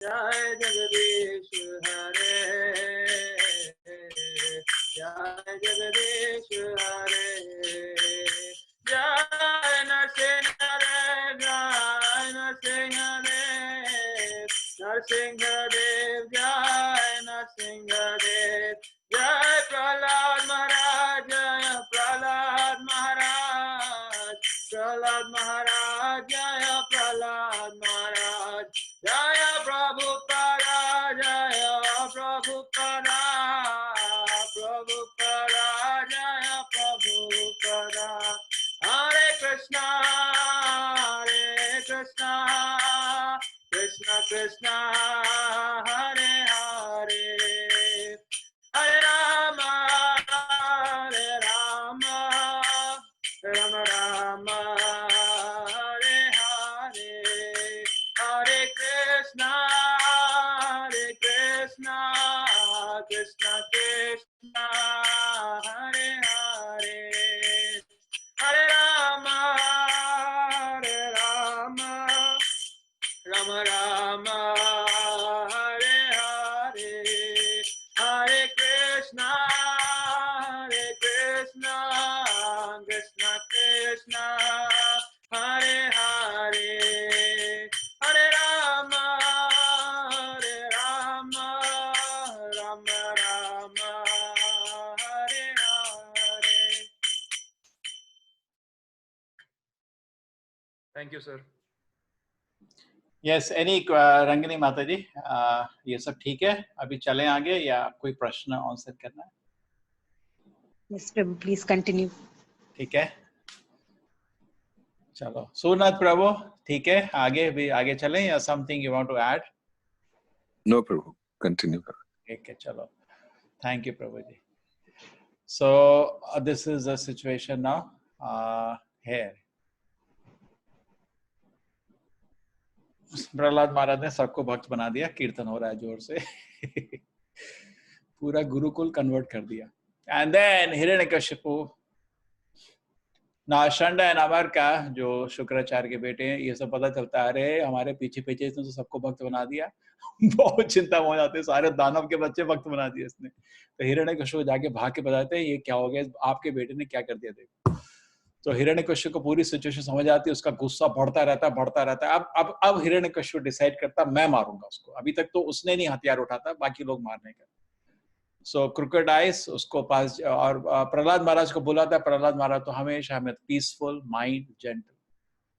जय जगदीश हरे, जय जगदीश हरे, जय नरसिंहदेव, जय नरसिंहदेव, नरसिंहदेव, जय नरसिंहदेव, जय प्रहलाद महाराज, जय प्रहलाद महाराज, प्रहलाद महाराज, जय प्रहलाद महाराज, जय प्रभुपादा, जय प्रभुपादा, प्रभुपादा, जय Prabhupada. Hare Krishna Krishna Krishna Hare Hare, Hare Ram Ram Ram Hare Hare, Hare Krishna Krishna Krishna Hare Hare, Hare Ram Ram Ram Hare Hare, Hare Krishna Krishna Krishna Hare Hare, Hare Ram Ram Ram Hare Hare. Thank you sir. Yes, any Rangini माता जी, ये सब ठीक है? अभी चलें आगे या कोई प्रश्न आंसर करना है? Yes Prabhu, please continue. ठीक है, चलो सूरनाथ प्रभु, ठीक है, आगे भी आगे चलें या something you want to add? No Prabhu, continue. ठीक है, चलो, thank you Prabhu ji. So this is the situation now here. Prahlad Maharaj ने सबको भक्त बना दिया, कीर्तन हो रहा है जोर से पूरा गुरुकुल कन्वर्ट कर दिया। एंड देन हिरण्यकशिपु, नाशंड एंड अमर का जो शुक्राचार्य के बेटे हैं, ये सब पता चलता है, अरे हमारे पीछे पीछे इसने तो सबको भक्त बना दिया बहुत चिंता हो जाती है, सारे दानव के बच्चे भक्त बना दिए इसने। तो हिरण्यकशिपु जाके भाग के बताते हैं ये क्या हो गया, आपके बेटे ने क्या कर दिया देखो। तो हिरण्यकशिपु को पूरी सिचुएशन समझ आती है, उसका गुस्सा बढ़ता रहता है। अब हिरण्यकशिपु डिसाइड करता मैं मारूंगा उसको। अभी तक तो उसने नहीं हथियार उठाता, बाकी लोग मारने का। सो क्रुकेड आइस उसको पास, और प्रहलाद महाराज को बुलाता है। प्रहलाद महाराज तो हमेशा हमें पीसफुल माइंड, जेंटल,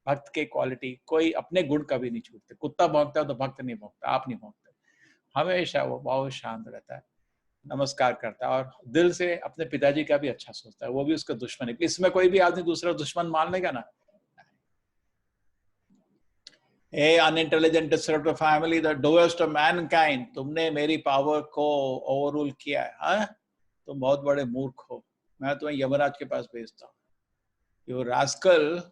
भक्त के क्वालिटी, कोई अपने गुण कभी नहीं छूटते। कुत्ता भौंकता है तो भक्त नहीं भौंकता, आप नहीं भौंकते, हमेशा वो बहुत शांत रहता है, नमस्कार करता है और दिल से अपने पिताजी का भी अच्छा सोचता है। वो भी उसका दुश्मन है, इसमें कोई भी आदमी दूसरा दुश्मन मान लेगा ना। Hey unintelligent disrupt of family, the doest of mankind, तुमने मेरी पावर को ओवररूल किया है, हाँ? तुम बहुत बड़े मूर्ख हो, मैं तुम्हें यमराज के पास भेजता हूँ। यो रास्कल,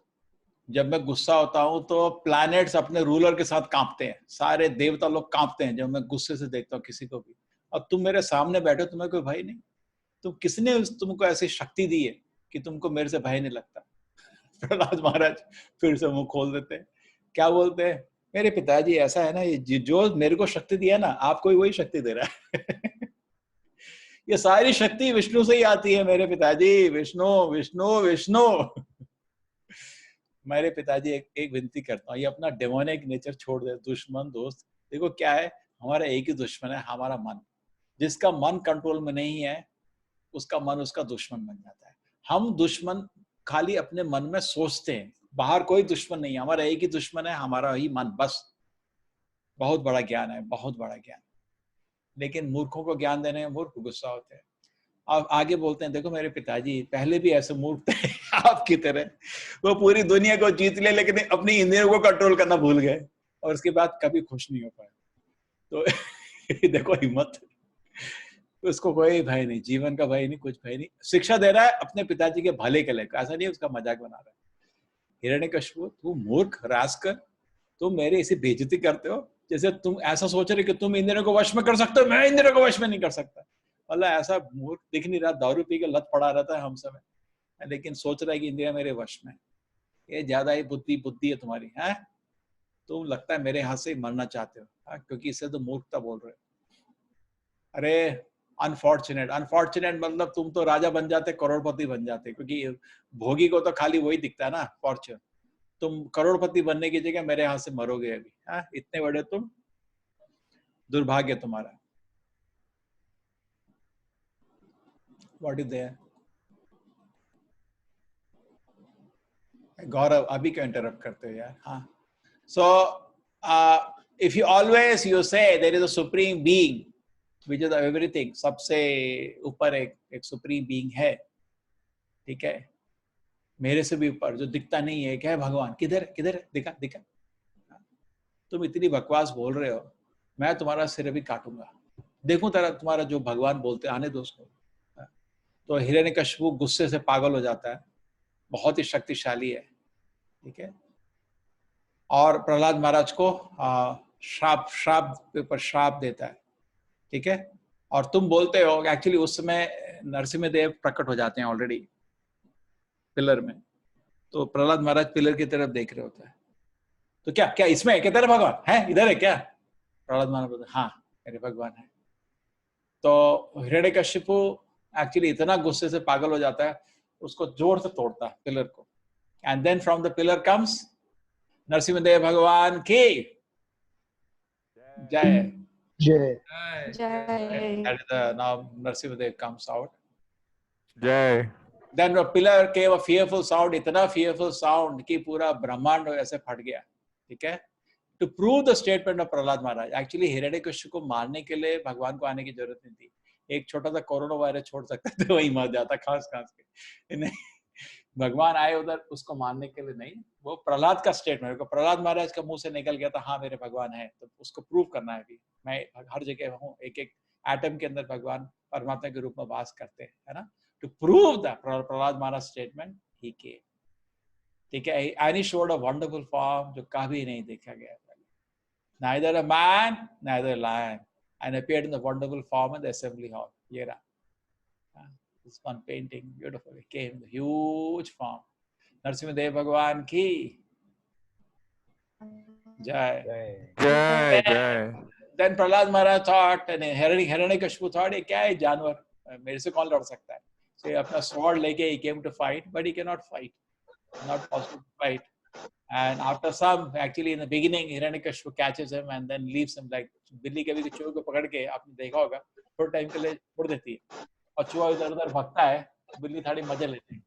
जब मैं गुस्सा होता हूँ तो प्लैनेट्स अपने रूलर के साथ कांपते हैं, सारे देवता लोग कांपते हैं जब मैं गुस्से से देखता हूँ किसी को भी। और तुम मेरे सामने बैठे, तुम्हें कोई भय नहीं। तुम किसने तुमको ऐसी शक्ति दी है कि तुमको मेरे से भय नहीं लगता? प्रहलाद महाराज फिर से मुंह खोल देते हैं, क्या बोलते हैं, मेरे पिताजी ऐसा है ना, ये जो मेरे को शक्ति दिया ना, आपको वही शक्ति दे रहा है ये सारी शक्ति विष्णु से ही आती है मेरे पिताजी, विष्णु विष्णु विष्णु मेरे पिताजी एक विनती करता हूँ, ये अपना डेमोनिक नेचर छोड़ दे। दुश्मन दोस्त, देखो क्या है, हमारा एक ही दुश्मन है, हमारा मन। जिसका मन कंट्रोल में नहीं है, उसका मन उसका दुश्मन बन जाता है। हम दुश्मन खाली अपने मन में सोचते हैं, बाहर कोई दुश्मन नहीं है, हमारा एक ही दुश्मन है, हमारा ही मन, बस। बहुत बड़ा ज्ञान है, बहुत बड़ा ज्ञान। लेकिन मूर्खों को ज्ञान देने में मूर्ख गुस्सा होते हैं। और आगे बोलते हैं, देखो मेरे पिताजी पहले भी ऐसे मूर्ख थे आपकी तरह, वो पूरी दुनिया को जीत ले लेकिन अपनी इंद्रियों को कंट्रोल करना भूल गए और उसके बाद कभी खुश नहीं हो पाए। तो देखो हिम्मत, उसको कोई भय नहीं, जीवन का भय नहीं, कुछ भय नहीं। शिक्षा दे रहा है अपने पिताजी के भले के लिए, ऐसा नहीं उसका मजाक बना रहा है। हिरण्यकशिपु, तू मूर्ख रास्कल, तुम मेरे इसे बेइज्जती करते हो, जैसे तुम ऐसा सोच रहे कि तुम इंद्रियों को वश में कर सकते हो, मैं इंद्रियों को वश में नहीं कर सकता। मतलब ऐसा मूर्ख दिख नहीं रहा, दारू पी के लत पड़ा रहता है हम सब, लेकिन सोच रहा है कि इंद्रिया मेरे वश में। ये ज्यादा ही बुद्धि है तुम्हारी, है? तुम लगता है मेरे हाथ से ही मरना चाहते हो, क्योंकि इससे तो मूर्खता बोल रहे हो। अरे अनफॉर्चुनेट, अनफॉर्चुनेट मतलब तुम तो राजा बन जाते, करोड़पति बन जाते, क्योंकि भोगी को तो खाली वही दिखता है ना फॉर्चून। तुम करोड़पति बनने की जगह मेरे हाथ से मरोगे अभी। इतने बड़े तुम, दुर्भाग्य तुम्हारा। What is there? गौरव अभी क्यों इंटरप्ट करते हो यार? हाँ, so if you always you say there is a supreme being which is everything, सबसे ऊपर एक सुप्रीम बीइंग है, ठीक है, मेरे से भी ऊपर, जो दिखता नहीं है, क्या है? भगवान। किधर किधर? दिखा दिखा। तुम इतनी बकवास बोल रहे हो, मैं तुम्हारा सिर अभी काटूंगा। देखूं तेरा, तुम्हारा जो भगवान बोलते, आने दो उसको। तो हिरण्यकशिपु गुस्से से पागल हो जाता है, बहुत ही शक्तिशाली है, ठीक है, और प्रहलाद महाराज को श्राप श्राप पर श्राप देता है, ठीक है। और तुम बोलते हो एक्चुअली उस समय नरसिंहदेव प्रकट हो जाते हैं ऑलरेडी पिलर में, तो प्रहलाद महाराज पिलर की तरफ देख रहे होते हैं। तो क्या क्या इसमें है? किधर है भगवान? है इधर है क्या? प्रहलाद महाराज बोलते हाँ मेरे भगवान है। तो हिरण्यकशिपु एक्चुअली इतना गुस्से से पागल हो जाता है, उसको जोर से तोड़ता है पिलर को, and then from the pillar comes Narasimhadev भगवान की जय। जय। Now Narasimhadev comes out. जय। Then a pillar came a fearful sound, इतना fearful sound कि पूरा ब्रह्मांड ऐसे फट गया, ठीक है। To prove the statement of Prahlad Maharaj, actually Hiranyakashipu को मारने के लिए भगवान को आने की जरूरत नहीं थी। एक छोटा सा कोरोना वायरस छोड़ सकते थे, वही मर जाता खांस खांस के। नहीं, भगवान आए उधर उसको मारने के लिए नहीं, वो प्रहलाद का स्टेटमेंट, प्रहलाद महाराज का मुंह से निकल गया था हाँ मेरे भगवान है, तो उसको प्रूव करना है अभी। मैं हर जगह हूँ, एक एक एटम के अंदर भगवान परमात्मा के रूप में वास करते हैं, है ना। To prove the Prahlad Maharaj statement ही के, ठीक है। And he showed a wonderful form जो कभी नहीं देखा गया पहले, neither a man neither a lion, and appeared in the wonderful form in the assembly hall. ये रहा, this one painting beautiful, it came in the huge form. Narasimhadeva भगवान की जय। जय। जय। Then Prahlad Maharaj thought, and Hiranyakashipu thought, ये क्या है जानवर, मेरे से कौन लड़ सकता है? So अपना sword लेके he came to fight, but he cannot fight, not possible to fight. And after some, actually in the beginning, Hiranyakashipu catches him and then leaves him like बिल्ली कभी भी चूहे को पकड़ के, आपने देखा होगा, थोड़े टाइम के लिए छोड़ देती है और चूहा इधर उधर भागता है, बिल्ली थोड़ी मजा लेती है।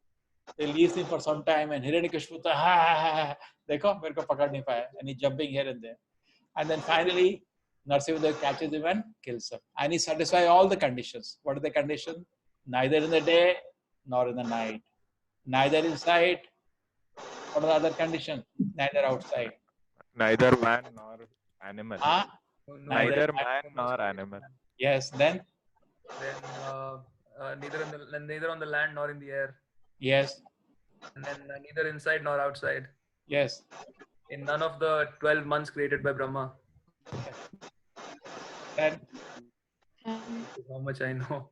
They leave him for some time and Hiranyakashipu तो हा देखो मेरे को पकड़ नहीं पाया, and he jumping here and there, and then finally Narasimhadev catches him and kills him, and he satisfies all the conditions. What are the conditions? Neither in the day nor in the night, neither inside. What are the other conditions? Neither outside. Neither man nor animal. Neither man nor animal. Yes. Then neither on the land nor in the air, yes. and then neither inside nor outside, Yes. in none of the 12 months created by Brahma. Then How much I know.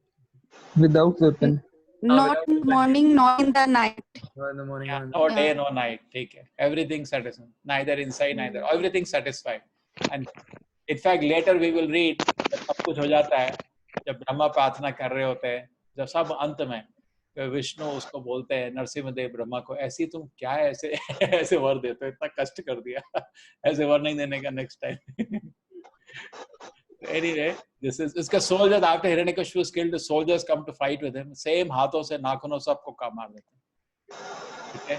Without weapon. Not in the morning, not in the night. No in the morning. yeah, no in the no day, no night. Take care. Everything satisfied. Neither inside, neither. Everything satisfied. And in fact, later we will read जब सब कुछ हो जाता है, जब ब्रह्मा प्रार्थना कर रहे होते हैं, जब सब अंत में विष्णु उसको बोलते हैं नरसिंहदेव ब्रह्मा को, ऐसी तुम क्या ऐसे ऐसे वर देते हो, इतना कष्ट कर दिया, ऐसे वर नहीं देने का next time. Anyway, this is इसका soldiers after Hiranyakashipu is killed, the soldiers come to fight with him. Same हाथों से नाखूनों से सबको काम मार देते हैं, ठीक है।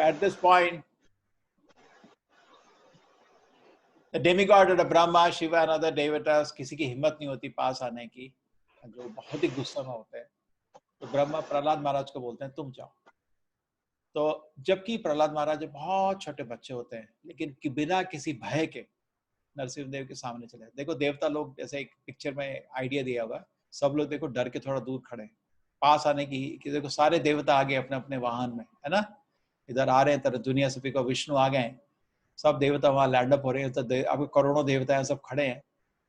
At this point, the demigod of the Brahma, Shiva and other devatas, किसी की हिम्मत नहीं होती पास आने की, जो बहुत ही गुस्सा में होते हैं। तो ब्रह्मा प्रहलाद महाराज को बोलते हैं तुम जाओ। तो जबकि प्रहलाद महाराज बहुत छोटे बच्चे होते हैं, लेकिन कि बिना किसी भय के नरसिंहदेव के सामने चले। देखो देवता लोग, जैसे एक पिक्चर में आइडिया दिया हुआ, सब लोग देखो डर के थोड़ा दूर खड़े, पास आने की कि देखो सारे देवता आ गए अपने अपने वाहन में, है ना, इधर आ रहे हैं, तरह दुनिया से पिको विष्णु आ गए, सब देवता वहां लैंड अप हो रहे हैं, तो अब करोड़ों देवता हैं, सब खड़े हैं,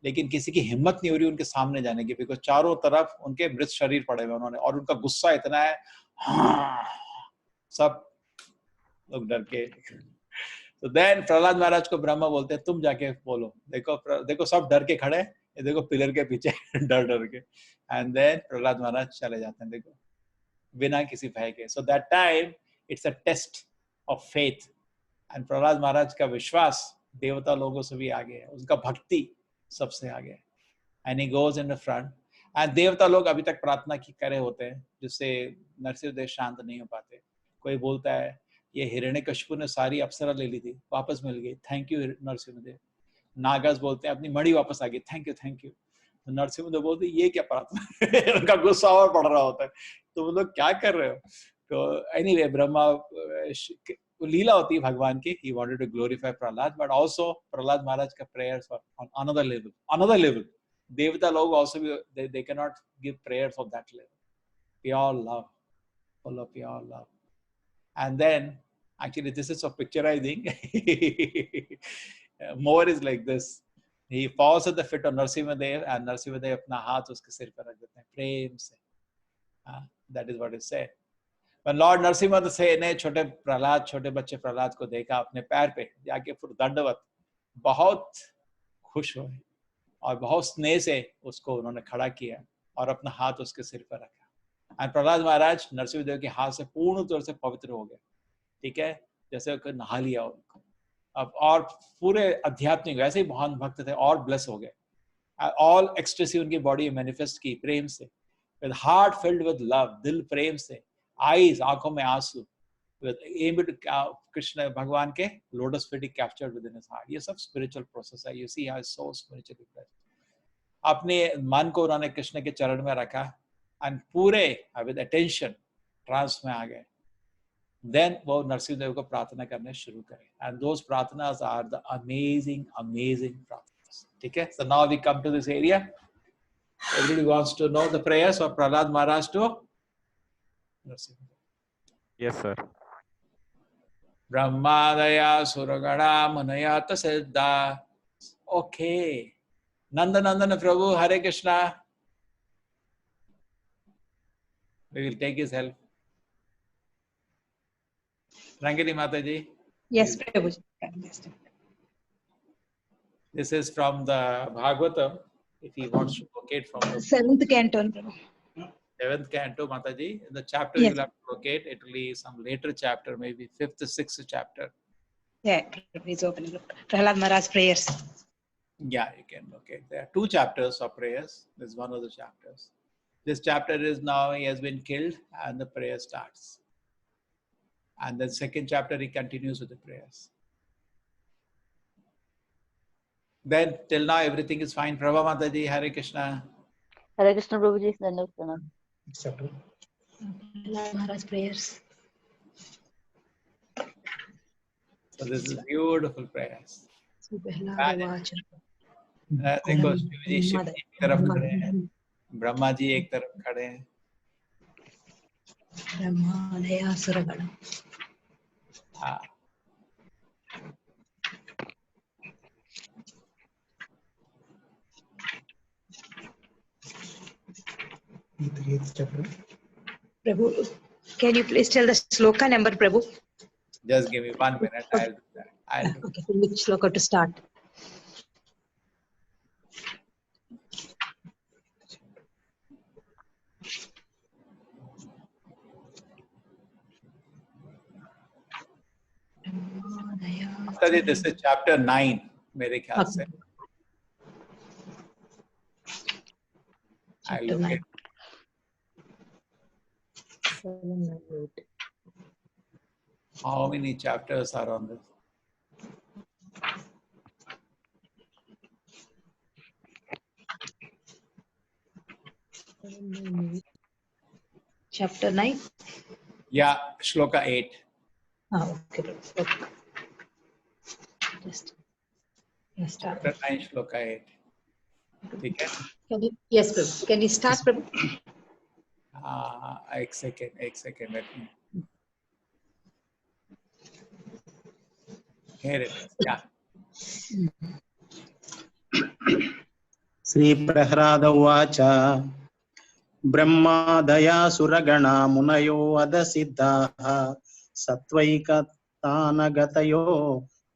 लेकिन किसी की हिम्मत नहीं हो रही उनके सामने जाने की, बिकॉज चारों तरफ उनके मृत शरीर पड़े हुए उन्होंने, और उनका गुस्सा इतना है, हाँ, सब लोग डर के। तो देन प्रहलाद महाराज को ब्रह्मा बोलते हैं तुम जाके बोलो, देखो सब डर के खड़े, ये देखो पिलर के पीछे डर डर के। एंड देन प्रहलाद महाराज चले जाते हैं, देखो बिना किसी भय के। So that time it's a test of faith. And Prahlad Maharaj का विश्वास देवता लोगों से भी आगे है, उसका भक्ति सबसे आगे है। And he goes in the front. And देवता लोग अभी तक प्रार्थना की करे होते हैं, जिससे नरसिंहदेव शांत नहीं हो पाते। कोई बोलता है ये हिरण्यकशिपु ने सारी अप्सरा ले ली थी, वापस मिल गई, थैंक यू नरसिंहदेव। नागस बोलते हैं अपनी मणि वापस आ गई, थैंक यू थैंक यू। तो नरसिंहदेव बोलते ये क्या प्रार्थना उनका गुस्सा और बढ़ रहा होता है, तो वो लोग क्या कर रहे हो। तो एनीवे ब्रह्मा लीला होती है भगवान की। he wanted to glorify Prahlad, but also Prahlad Maharaj ka prayers are on another level. Devata log also they cannot give prayers of that level. Pure love, full of pure love. And then actually this is of picturizing. More is like this. He falls at the feet of Narasimhadev and Narasimhadev अपना हाथ उसके सिर पर रख देते हैं प्रेम से। That is what is said. When Lord Narasimha ने छोटे बच्चे प्रहलाद को देखा, अपने पैर पे जाके फिर दंडवत बहुत खुश हुए और बहुत स्नेह से उसको उन्होंने खड़ा किया और अपना हाथ उसके सिर पर रखा। और प्रहलाद महाराज नरसिंहदेव के हाथ से पूर्ण तौर से पवित्र हो गए, ठीक है, जैसे उनको नहा लिया उनको। अब और पूरे आध्यात्मिक वैसे ही महान भक्त थे और ब्लेस हो गए। ऑल एक्सटेसी उनकी बॉडी मैनिफेस्ट की प्रेम से, with heart filled with love, दिल प्रेम से, आईज आंखों में आंसू, with aim to कृष्ण भगवान के lotus feet captured with in his heart. ये सब स्पिरिचुअल प्रोसेस है। You see how so spiritually present. अपने मन को उन्होंने कृष्ण के चरण में रखा एंड पूरे विद अटेंशन ट्रांस में आ गए। देन वो नरसिंहदेव को प्रार्थना करने शुरू करे एंड दोस प्रार्थनास आर द अमेजिंग प्रार्थनास, ठीक है। So now we come to this area. Everybody wants to know the prayers of Prahlad Maharaj to Narasimhadev. Yes, sir. ब्रह्मादया सुरगणा मुनयत सिद्धा। Okay, Nandan Prabhu Hare Krishna. We will take his help. Rangini Mataji. Yes, Prabhuji. This is from the Bhagavatam. If he wants to locate from the 7th canto, Prabhu. 7th canto, Mataji. In the chapter Yes. you will have to locate. It will be some later chapter, maybe 5th, 6th chapter. Yeah, Prabhu is opening up. Prahlad Maharaj prayers. Yeah, you can locate. There are 2 chapters of prayers. This is one of the chapters. This chapter is now he has been killed and the prayer starts. And the second chapter he continues with the prayers. Then till now everything is fine. Prabha Mataji, Hare Krishna. Hare Krishna Prabhuji, Dandavat Pranam. Prahlad Maharaj prayers. So this is beautiful prayers. Prahlad Vacha. देखो शिव जी एक तरफ खड़े हैं, ब्रह्मा जी एक तरफ खड़े हैं। ब्रह्मादया सुरगण। हाँ, Prabhu, can you please tell the sloka number, Prabhu? just give me 1 minute. I'll do that. I'll do Okay, from which sloka to start? Mataji, this is chapter 9 मेरे ख्याल से। I'll Chapter look 9. at 7, 9, 8. how many chapters are on this. Chapter 9. Yeah, shloka 8. Okay, Prabhu. Okay. Just start. Chapter 9 shloka 8. ठीक है। Yes, Prabhu. Can you start, Prabhu? एक second let me. Here it is. Yeah. Shri Prahlad उवाच ब्रह्मादया सुरगणा मुनयो अधसिद्धाः सात्वैक तानगतयो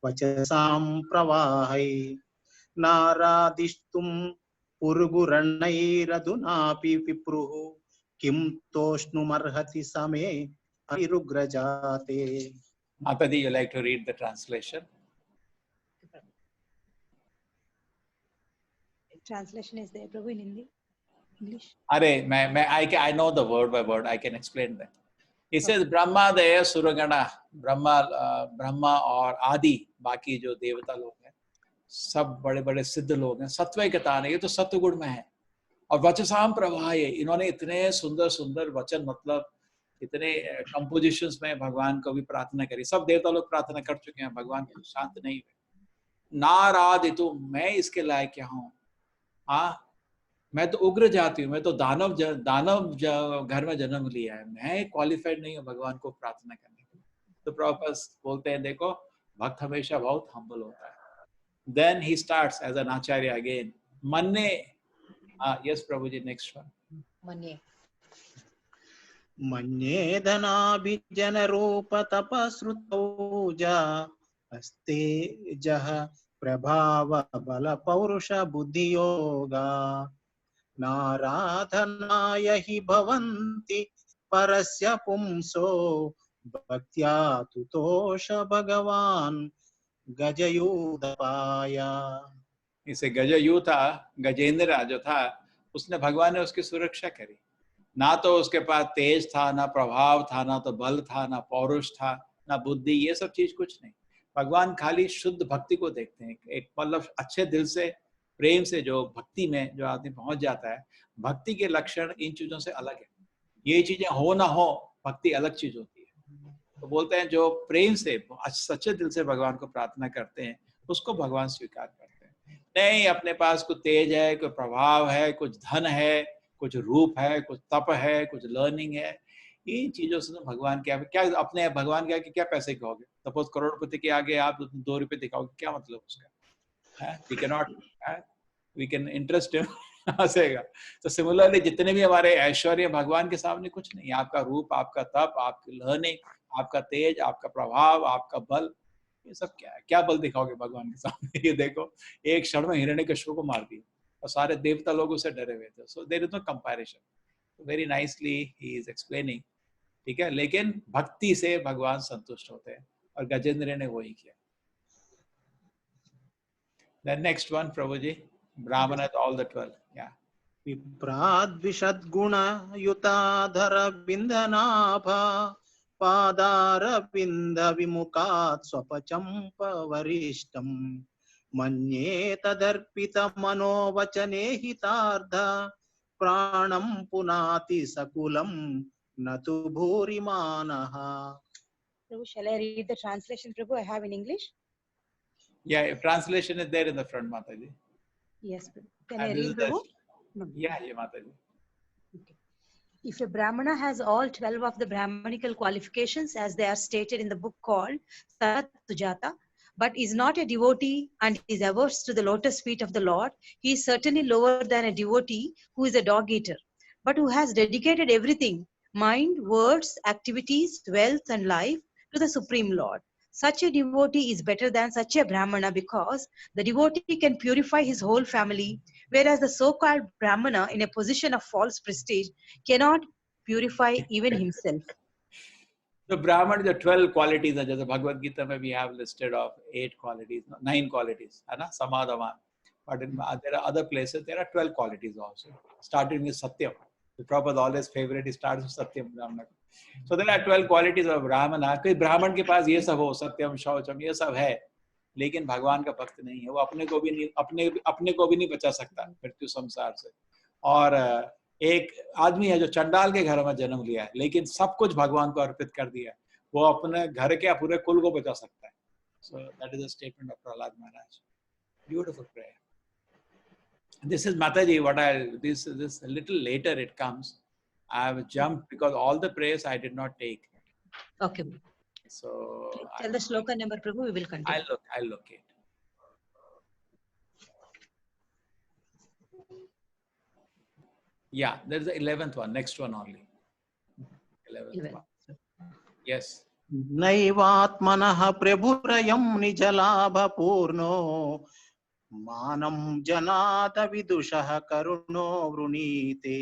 वचसां प्रवाहै नारादिष्टुं पुरुगुरणैरधुनापि विप्रुः किं तोष्णुमर्हति समे अनिरुग्रजाते. Mataji, you like to read the translation? Translation is there, Prabhu, in Hindi, English. Arey, I know the word by word. I can explain that. He says Brahma Daya Suragana, Brahma और आदि बाकी जो देवता लोग हैं, सब बड़े बड़े सिद्ध लोग हैं, सत्वैकता ने, ये तो सत्वगुण में है. और वचसाम प्रवाह, इन्होंने इतने सुंदर सुंदर वचन, मतलब इतने कंपोजिशंस में भगवान को भी प्रार्थना करी. सब देवता लोग प्रार्थना कर चुके हैं, भगवान के शांत नहीं हुए. नारादितु, मैं इसके लायक क्या हूँ? हाँ, मैं तो उग्र जाति हूँ, मैं तो दानव घर में जन्म लिया है, मैं क्वालिफाइड नहीं हूँ भगवान को प्रार्थना करने के लिए. तो प्रभुपाद बोलते हैं, देखो भक्त हमेशा बहुत हम्बल होता है. Then he starts as an acharya again. Manne, yes Prabhuji, next one. Manye. मन्ये धनाभिजन रूप तपस्रुतौजा अस्ते जह प्रभाव बल पौरुष बुद्धि योगा नाराधनाय हि भवन्ति परस्य पुंसो भक्त्या तुतोष भगवान गजयूथपाया. इसे गजयूथा, गजेंद्र जो था, उसने, भगवान ने उसकी सुरक्षा करी. ना तो उसके पास तेज था, ना प्रभाव था, ना तो बल था, ना पौरुष था, ना बुद्धि, ये सब चीज कुछ नहीं. भगवान खाली शुद्ध भक्ति को देखते हैं. एक मतलब अच्छे दिल से, प्रेम से जो भक्ति में जो आदमी पहुंच जाता है, भक्ति के लक्षण इन चीजों से अलग है. ये चीजें हो ना हो, भक्ति अलग चीज होती है. तो बोलते हैं जो प्रेम से, सच्चे दिल से भगवान को प्रार्थना करते हैं, उसको भगवान स्वीकार करते हैं. नहीं अपने पास कुछ तेज है, कोई प्रभाव है, कुछ धन है, कुछ रूप है, कुछ तप है, कुछ लर्निंग है, इन चीजों से तो भगवान क्या अपने भगवान के आगे क्या पैसे कहोगे? सपोज करोड़पति के आगे आप 2 रुपए दिखाओगे, क्या मतलब उसका? We cannot, we can interest him. हंसेगा. तो सिमिलरली जितने भी हमारे ऐश्वर्य भगवान के सामने कुछ नहीं. आपका रूप, आपका तप, आपकी लर्निंग, आपका तेज, आपका प्रभाव, आपका बल, ये सब क्या है? क्या बल दिखाओगे भगवान के सामने? ये देखो, एक क्षण में हिरण्यकश्यप को मार दिया और सारे देवता लोग उससे डरे हुए थे. So there is no comparison. Very nicely he is explaining. ठीक है, लेकिन भक्ति से भगवान संतुष्ट होते हैं और गजेंद्र ने वही किया. Then next one, Prabhuji, Brahmana, all the 12. Yeah. विप्राद् विशद्गुण युताधर बिंदनाभा पादार बिंद विमुखात् स्वपचंप वरिष्ठम मन्ये तदर्पित मनोवचने हितार्ध प्राणं पुनाति सकुलम न तु भूरिमानः. Prabhu, shall I read the translation, Prabhu? I have in English. Yeah, translation is there in the front, Mataji. Yes, Prabhu. Can I read, Prabhu? No. Yeah, Mataji. Okay. If a Brahmana has all 12 of the Brahmanical qualifications as they are stated in the book called Sarat Sujata, but is not a devotee and is averse to the lotus feet of the Lord, he is certainly lower than a devotee who is a dog eater, but who has dedicated everything, mind, words, activities, wealth and life to the Supreme Lord. Such a devotee is better than such a Brahmana because the devotee can purify his whole family, whereas the so-called Brahmana in a position of false prestige cannot purify even himself. The Brahman, the 12 qualities, as the Bhagavad Gita, we have listed of 8 qualities, 9 qualities, Samadhama. But there are other places, there are 12 qualities also, starting with Satyam. The Prabhupada always favorite, he starts with Satyam Brahmana. So there are 12 qualities of Brahmana. कोई ब्राह्मण के पास ये सब हो, सत्यम, शौचम, ये सब है, लेकिन भगवान का भक्त नहीं है. वो अपने को भी नहीं बचा सकता मृत्यु संसार से. और एक आदमी है जो चंडाल के घर में जन्म लिया है, लेकिन सब कुछ भगवान को अर्पित कर दिया, वो अपने घर के पूरे कुल को बचा सकता है. So that is a statement of Prahlad Maharaj. Beautiful prayer. This is Mataji. This a little later it comes. I have jumped because all the prayers I did not take. Okay. So tell the shloka number, Prabhu. We will continue. I'll look it. Yeah, there's the 11th one. Next one only. 11th one. Yes. नैवात्मनः प्रभुरयं निजलाभपूर्णो मानं जनाद विदुषः करुणो वृणीते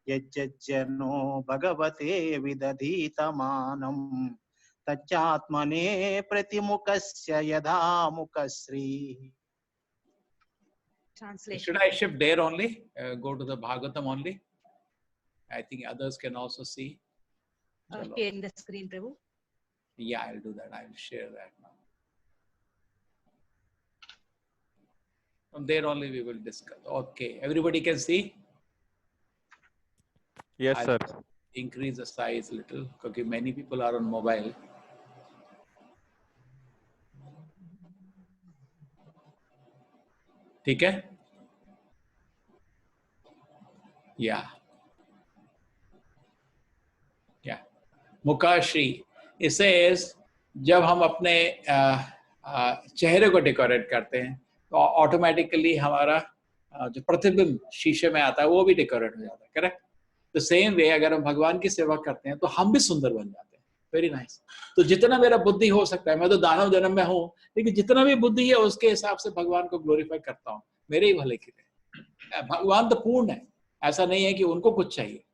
यज्जनो भगवते विदधीतमानं तच्चात्मने प्रतिमुखस्य यथा मुखश्री. Translation. Should I shift there only? Go to the Bhagavatam only? I think others can also see. Chalo. Sharing the screen, Prabhu. Yeah, I'll do that. I'll share that now. From there only we will discuss. Okay, everybody can see? Yes, I'll sir. increase the size a little because many people are on mobile. ठीक है? Yeah. Yeah. Mukashri. It says जब हम अपने चेहरे को decorate करते हैं तो ऑटोमेटिकली हमारा जो प्रतिबिंब शीशे में आता है वो भी डेकोरेट हो जाता है. करेक्ट? द सेम वे अगर हम भगवान की सेवा करते हैं तो हम भी सुंदर बन जाते हैं. Very nice. तो जितना मेरा बुद्धि हो सकता है, मैं तो दानव जन्म में हूँ, लेकिन जितना भी बुद्धि है उसके हिसाब से भगवान को ग्लोरीफाई करता हूँ, मेरे ही भले के लिए. भगवान तो पूर्ण है, ऐसा नहीं है कि उनको कुछ चाहिए.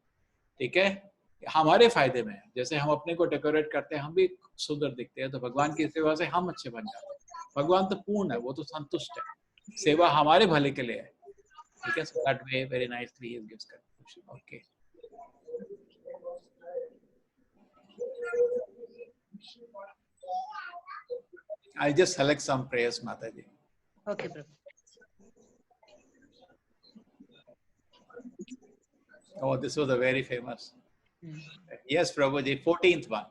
ठीक है, हमारे फायदे में है. जैसे हम अपने को डेकोरेट करते हैं, हम भी सुंदर दिखते हैं, तो भगवान की सेवा से हम अच्छे बन जाते हैं. भगवान तो पूर्ण है, वो तो संतुष्ट है, सेवा हमारे भले के लिए है. ठीक है, so that way very nicely he gives conclusion. Okay. I'll just select some prayers, Mataji. Okay, Prabhu. Oh, this was a very famous. Yes, Prabhuji, 14th one.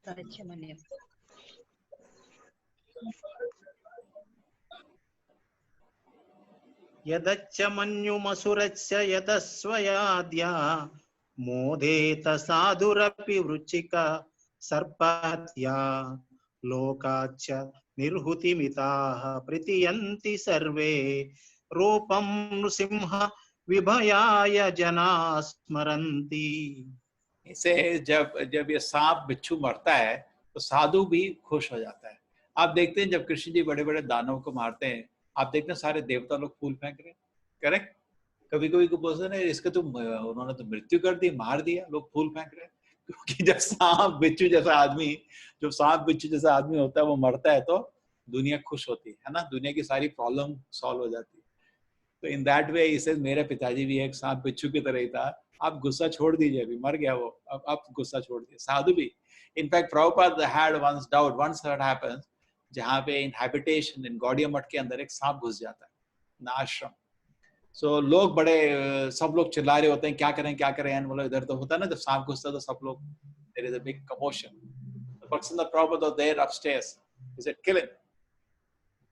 Sarachamanyam. यदच्च मन्युमसुरस्य यदस्वयाद्या मोदेत साधुरपि वृचिक सर्पहत्या लोकाच्च निर्हुतिमिताः प्रतियन्ति सर्वे रूपं नृसिंह विभयाय जना स्मरन्ति. इसे जब ये सांप बिच्छू मरता है तो साधु भी खुश हो जाता है. आप देखते हैं जब कृष्ण जी बड़े बड़े दानव को मारते हैं, आप देखते हैं सारे देवता लोग फूल फेंक रहे हैं. करेक्ट? कभी कभी को बोलते हैं इसके तो उन्होंने तो मृत्यु कर दी, मार दिया, लोग फूल फेंक रहे हैं. क्योंकि जब सांप बिच्छू जैसा आदमी होता है वो मरता है तो दुनिया खुश होती है ना, दुनिया की सारी प्रॉब्लम सॉल्व हो जाती है. तो इन दैट वे इसे मेरे पिताजी भी एक सांप बिच्छू की तरह ही था. आप गुस्सा छोड़ दीजिए, अभी मर गया वो, अब गुस्सा छोड़ दीजिए. साधु भी, in fact Prabhupada had once doubt, once that happens, जहाँ पे इन हैबिटेशन इन गौड़िया मठ के अंदर एक सांप घुस जाता है ना आश्रम. सो लोग बड़े सब लोग चिल्ला रहे होते हैं क्या करें, एंड बोलो इधर तो होता है ना, जब सांप घुसता है तो सब लोग, there is a big commotion. The person the Prabhupada was there upstairs, he said kill it.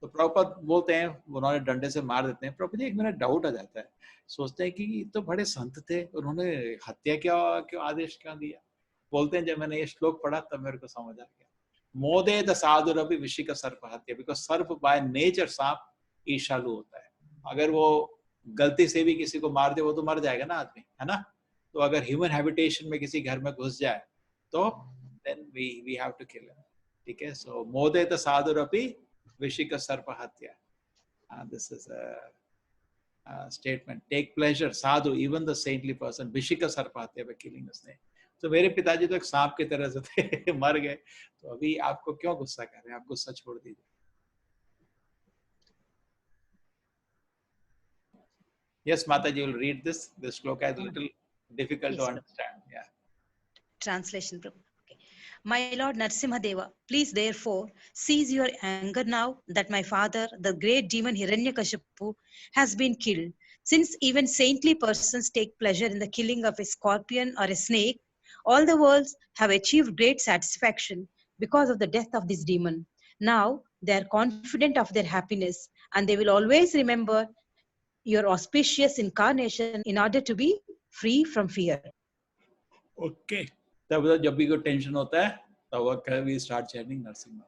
तो प्रभुपाद बोलते हैं, उन्होंने डंडे से मार देते हैं. प्रभुपाद जी एक मिनट डाउट आ जाता है, सोचते हैं कि तो बड़े संत थे, उन्होंने हत्या क्यों आदेश क्यों दिया. बोलते हैं जब मैंने ये श्लोक पढ़ा तब मेरे को समझ आ गया. मोदे द साधुरपि विशिक सर्प हत्या, बिकॉज सर्प बाय नेचर सांप ईर्ष्यालु होता है. अगर वो गलती से भी किसी को मार दे वो तो मर जाएगा ना आदमी, है ना. तो अगर ह्यूमन हैबिटेशन में किसी घर में घुस जाए तो then we have to kill him. ठीक है, सो मोदे द साधुरपि विशिक सर्प हत्या. This is a statement. Take pleasure, sadhu, even the saintly person, Vishika Sarpatya by killing a snake. तो मेरे पिताजी तो एक सांप की तरह से थे, मर गए. तो अभी आपको क्यों गुस्सा कर रहे हैं, आप गुस्सा छोड़ दीजिए. Yes, Mataji will read this. This shloka is a little difficult to understand. Yeah. Translation, Prabhu. Okay. My Lord Narsimhadeva, please therefore cease your anger now that my father, the great demon Hiranyakashipu, has been killed. Since even saintly persons take pleasure in the killing of a scorpion or a snake, all the worlds have achieved great satisfaction because of the death of this demon. Now they are confident of their happiness, and they will always remember your auspicious incarnation in order to be free from fear. Okay. तब जब भी कोई tension होता है तब we start chanting Narsimha.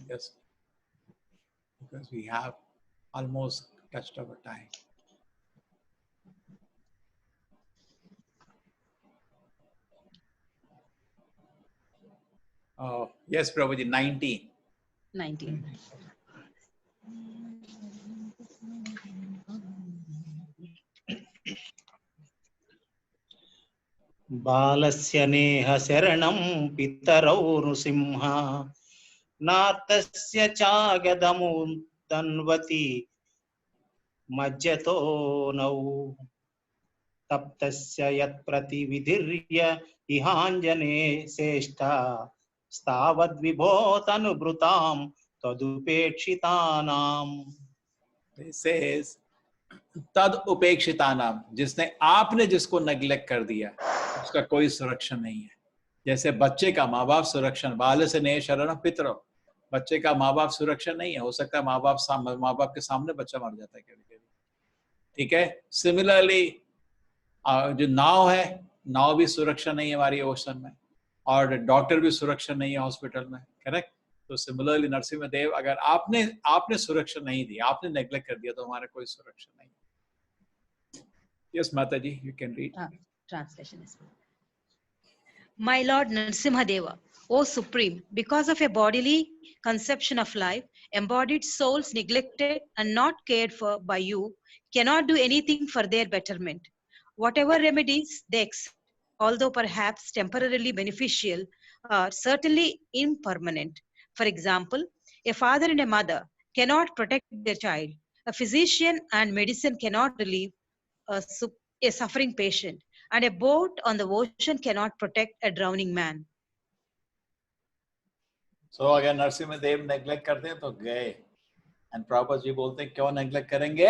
Yes, because we have almost touched our time. Oh, yes, Prabhuji, 19. 19. बालस्य नेह शरणं पितरौ नृसिंह नार्तस्य चागदमुं तन्वति मज्जतो नौ तप्तस्य यत्प्रतिविधिर्य इहाञ्जने श्रेष्ठा स्तावद्विभो तनुभृतां तदुपेक्षितानाम्. It says, तद उपेक्षिता नाम, जिसने आपने जिसको नेग्लेक्ट कर दिया उसका कोई सुरक्षण नहीं है. जैसे बच्चे का माँ बाप सुरक्षण, बाल से नेह शरण पितरो, बच्चे का माँ बाप सुरक्षण नहीं है. हो सकता है माँ बाप के सामने बच्चा मर जाता है कभी-कभी. ठीक है. सिमिलरली जो नाव है, नाव भी सुरक्षा नहीं है हमारी ओशन में, और डॉक्टर भी सुरक्षा नहीं है हॉस्पिटल में. करेक्ट. तो सिमिलरली नरसिम्हा देव, अगर आपने सुरक्षा नहीं दी, आपने नेग्लेक्ट कर दिया, तो हमारा कोई सुरक्षा नहीं. Yes, Mataji, you can read. Translation is My Lord Narasimhadeva, O Supreme, because of a bodily conception of life, embodied souls neglected and not cared for by you cannot do anything for their betterment. Whatever remedies they accept, although perhaps temporarily beneficial, are certainly impermanent. For example, a father and a mother cannot protect their child. A physician and medicine cannot relieve a suffering patient, and a boat on the ocean cannot protect a drowning man. So अगर नरसिम्हा देव neglect करते हैं तो गए. And Prabhupada ji बोलते हैं क्यों neglect करेंगे?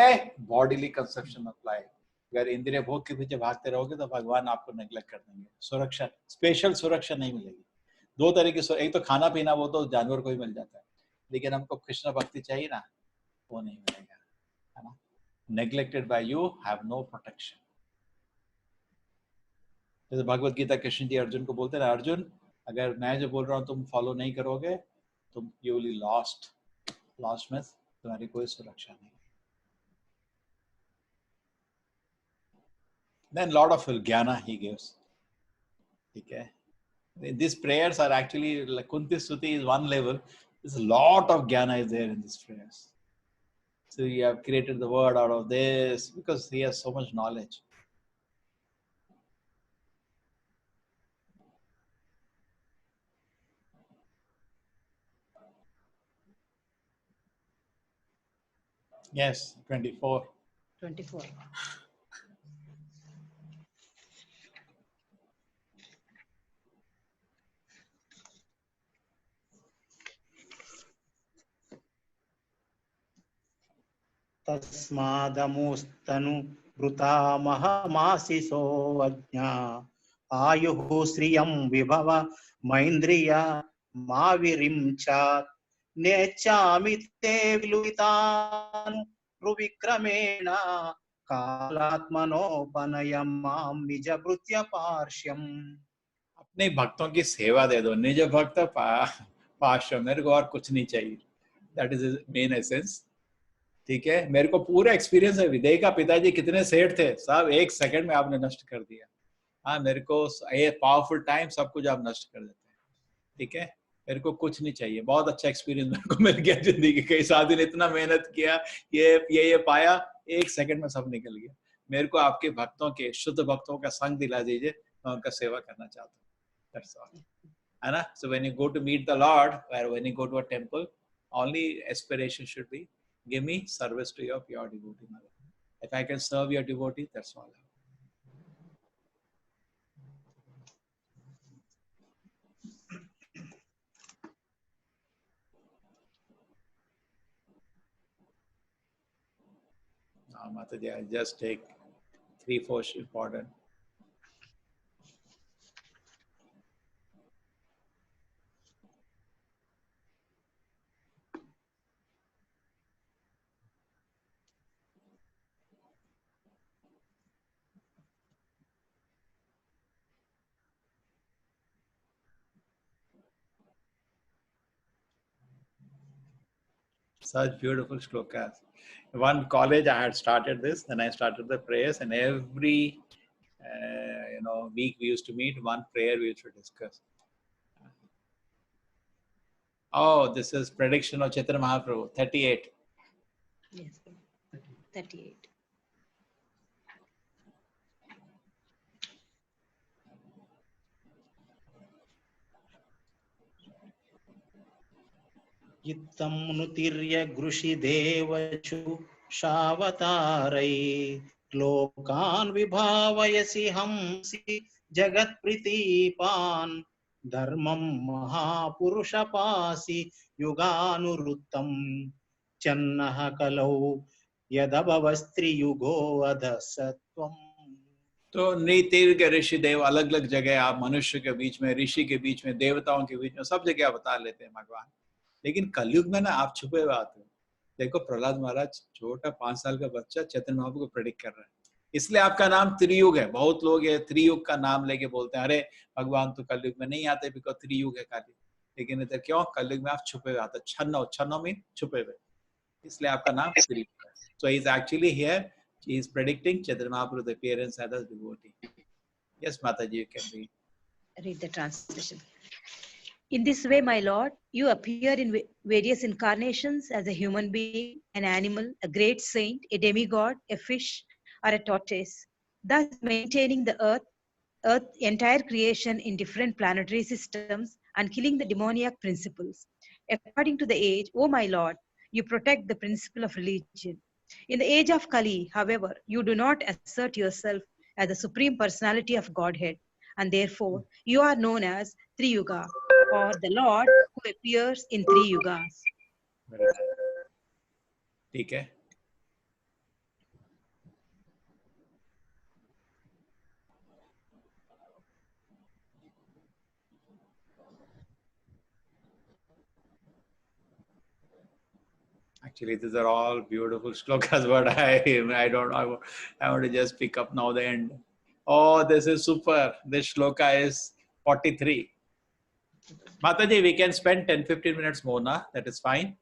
Bodily conception of life. अगर इंद्रिय भोग के पीछे भागते रहोगे तो भगवान आपको नेग्लेक्ट कर देंगे. सुरक्षा, स्पेशल सुरक्षा नहीं मिलेगी. दो तरह की, एक तो खाना पीना, वो तो जानवर को ही मिल जाता है, लेकिन हमको कृष्ण भक्ति चाहिए ना, वो नहीं मिलेगा, है ना. Neglected by you have no protection. जैसे भगवत गीता कृष्ण जी अर्जुन को बोलते हैं, अर्जुन अगर मैं जो बोल रहा हूँ तुम फॉलो नहीं करोगे, तुम you will lost. Lost means तुम्हारी कोई सुरक्षा नहीं. Then lot of jnana he gives. ठीक है. These prayers are actually, like Kunti Stuti is one level. There's a lot of jnana is there in these prayers. So you have created the word out of this because he has so much knowledge. Yes, 24. 24. तस्मादमुस्तनु भृतामहमासिसो अज्ञा आयुः श्रियं विभव मैन्द्रिया माविरिञ्चात् नेच्छामि ते विलुप्तान् रुविक्रमेण कालात्मनोपनयं मां निजभृत्य पार्श्वम्. अपने भक्तों की सेवा दे दो. निज भक्त पार्श्व. मेरे को और कुछ नहीं चाहिए. That is main essence. ठीक है. मेरे को पूरा एक्सपीरियंस है. विदय का पिताजी कितने सेठ थे, सब एक सेकंड में आपने नष्ट कर दिया. हाँ, मेरे को ये पावरफुल टाइम सब कुछ आप नष्ट कर देते हैं. ठीक है. मेरे को कुछ नहीं चाहिए. बहुत अच्छा एक्सपीरियंस मेरे को मिल गया जिंदगी. कई साथी ने इतना मेहनत किया, ये पाया, एक सेकंड में सब निकल गया. मेरे को आपके भक्तों के, शुद्ध भक्तों का संग दिला दीजिए, मैं उनका सेवा करना चाहता हूँ. That's all. है ना. So when you go to meet the Lord, or when you go to a temple, only aspiration should be, give me service to your pure devotee mother. If I can serve your devotee, that's all. Now, Mataji, I just take 3-4 important. such beautiful shlokas. One college I had started this, then I started the prayers, and every week we used to meet. One prayer we used to discuss. Oh, this is prediction of Chaitanya Mahaprabhu, 38. Yes, 38. इत्थं नुतिर्य गृषिदेवचु शावतारै लोकान् विभावयसि हंसि जगत्प्रीतिपान् धर्मं महापुरुषपासि युगानुरुत्तं चन्नः कलौ यदभवस्त्रियुगो अधसत्वम्। तो नीतिर्ग ऋषि देव, अलग अलग जगह आप मनुष्य के बीच में, ऋषि के बीच में, देवताओं के बीच में, सब जगह बता लेते हैं भगवान। लेकिन कलयुग में ना आप छुपे हुए आते हो। देखो प्रहलाद महाराज, छोटा 5 साल का बच्चा चैतन्य महाप्रभु को प्रेडिक्ट कर रहा है। इसलिए आपका नाम त्रियुग है। बहुत लोग ये त्रियुग का नाम लेके बोलते हैं, अरे भगवान तो कलयुग में नहीं आते बिकॉज त्रियुग है खाली। लेकिन इधर क्यों? कलयुग में आप छुपे हुए आते। छन्नो मीन छुपे हुए, इसलिए आपका नाम त्रियुग है। So he is actually here, he is predicting Chaitanya Mahaprabhu's appearance as a devotee. Yes, Mataji, you can Read the translation. In this way, my Lord, you appear in various incarnations as a human being, an animal, a great saint, a demigod, a fish, or a tortoise, thus maintaining the earth entire creation in different planetary systems and killing the demoniac principles. According to the age, O my Lord, you protect the principle of religion. In the age of Kali, however, you do not assert yourself as the supreme personality of Godhead, and therefore you are known as Triyuga, or the Lord who appears in 3 yugas. ठीक है। Actually, these are all beautiful shlokas, but I don't. I want to just pick up now the end. Oh, this is super. This shloka is 43. Mataji, we can spend 10-15 minutes more, na? That is fine.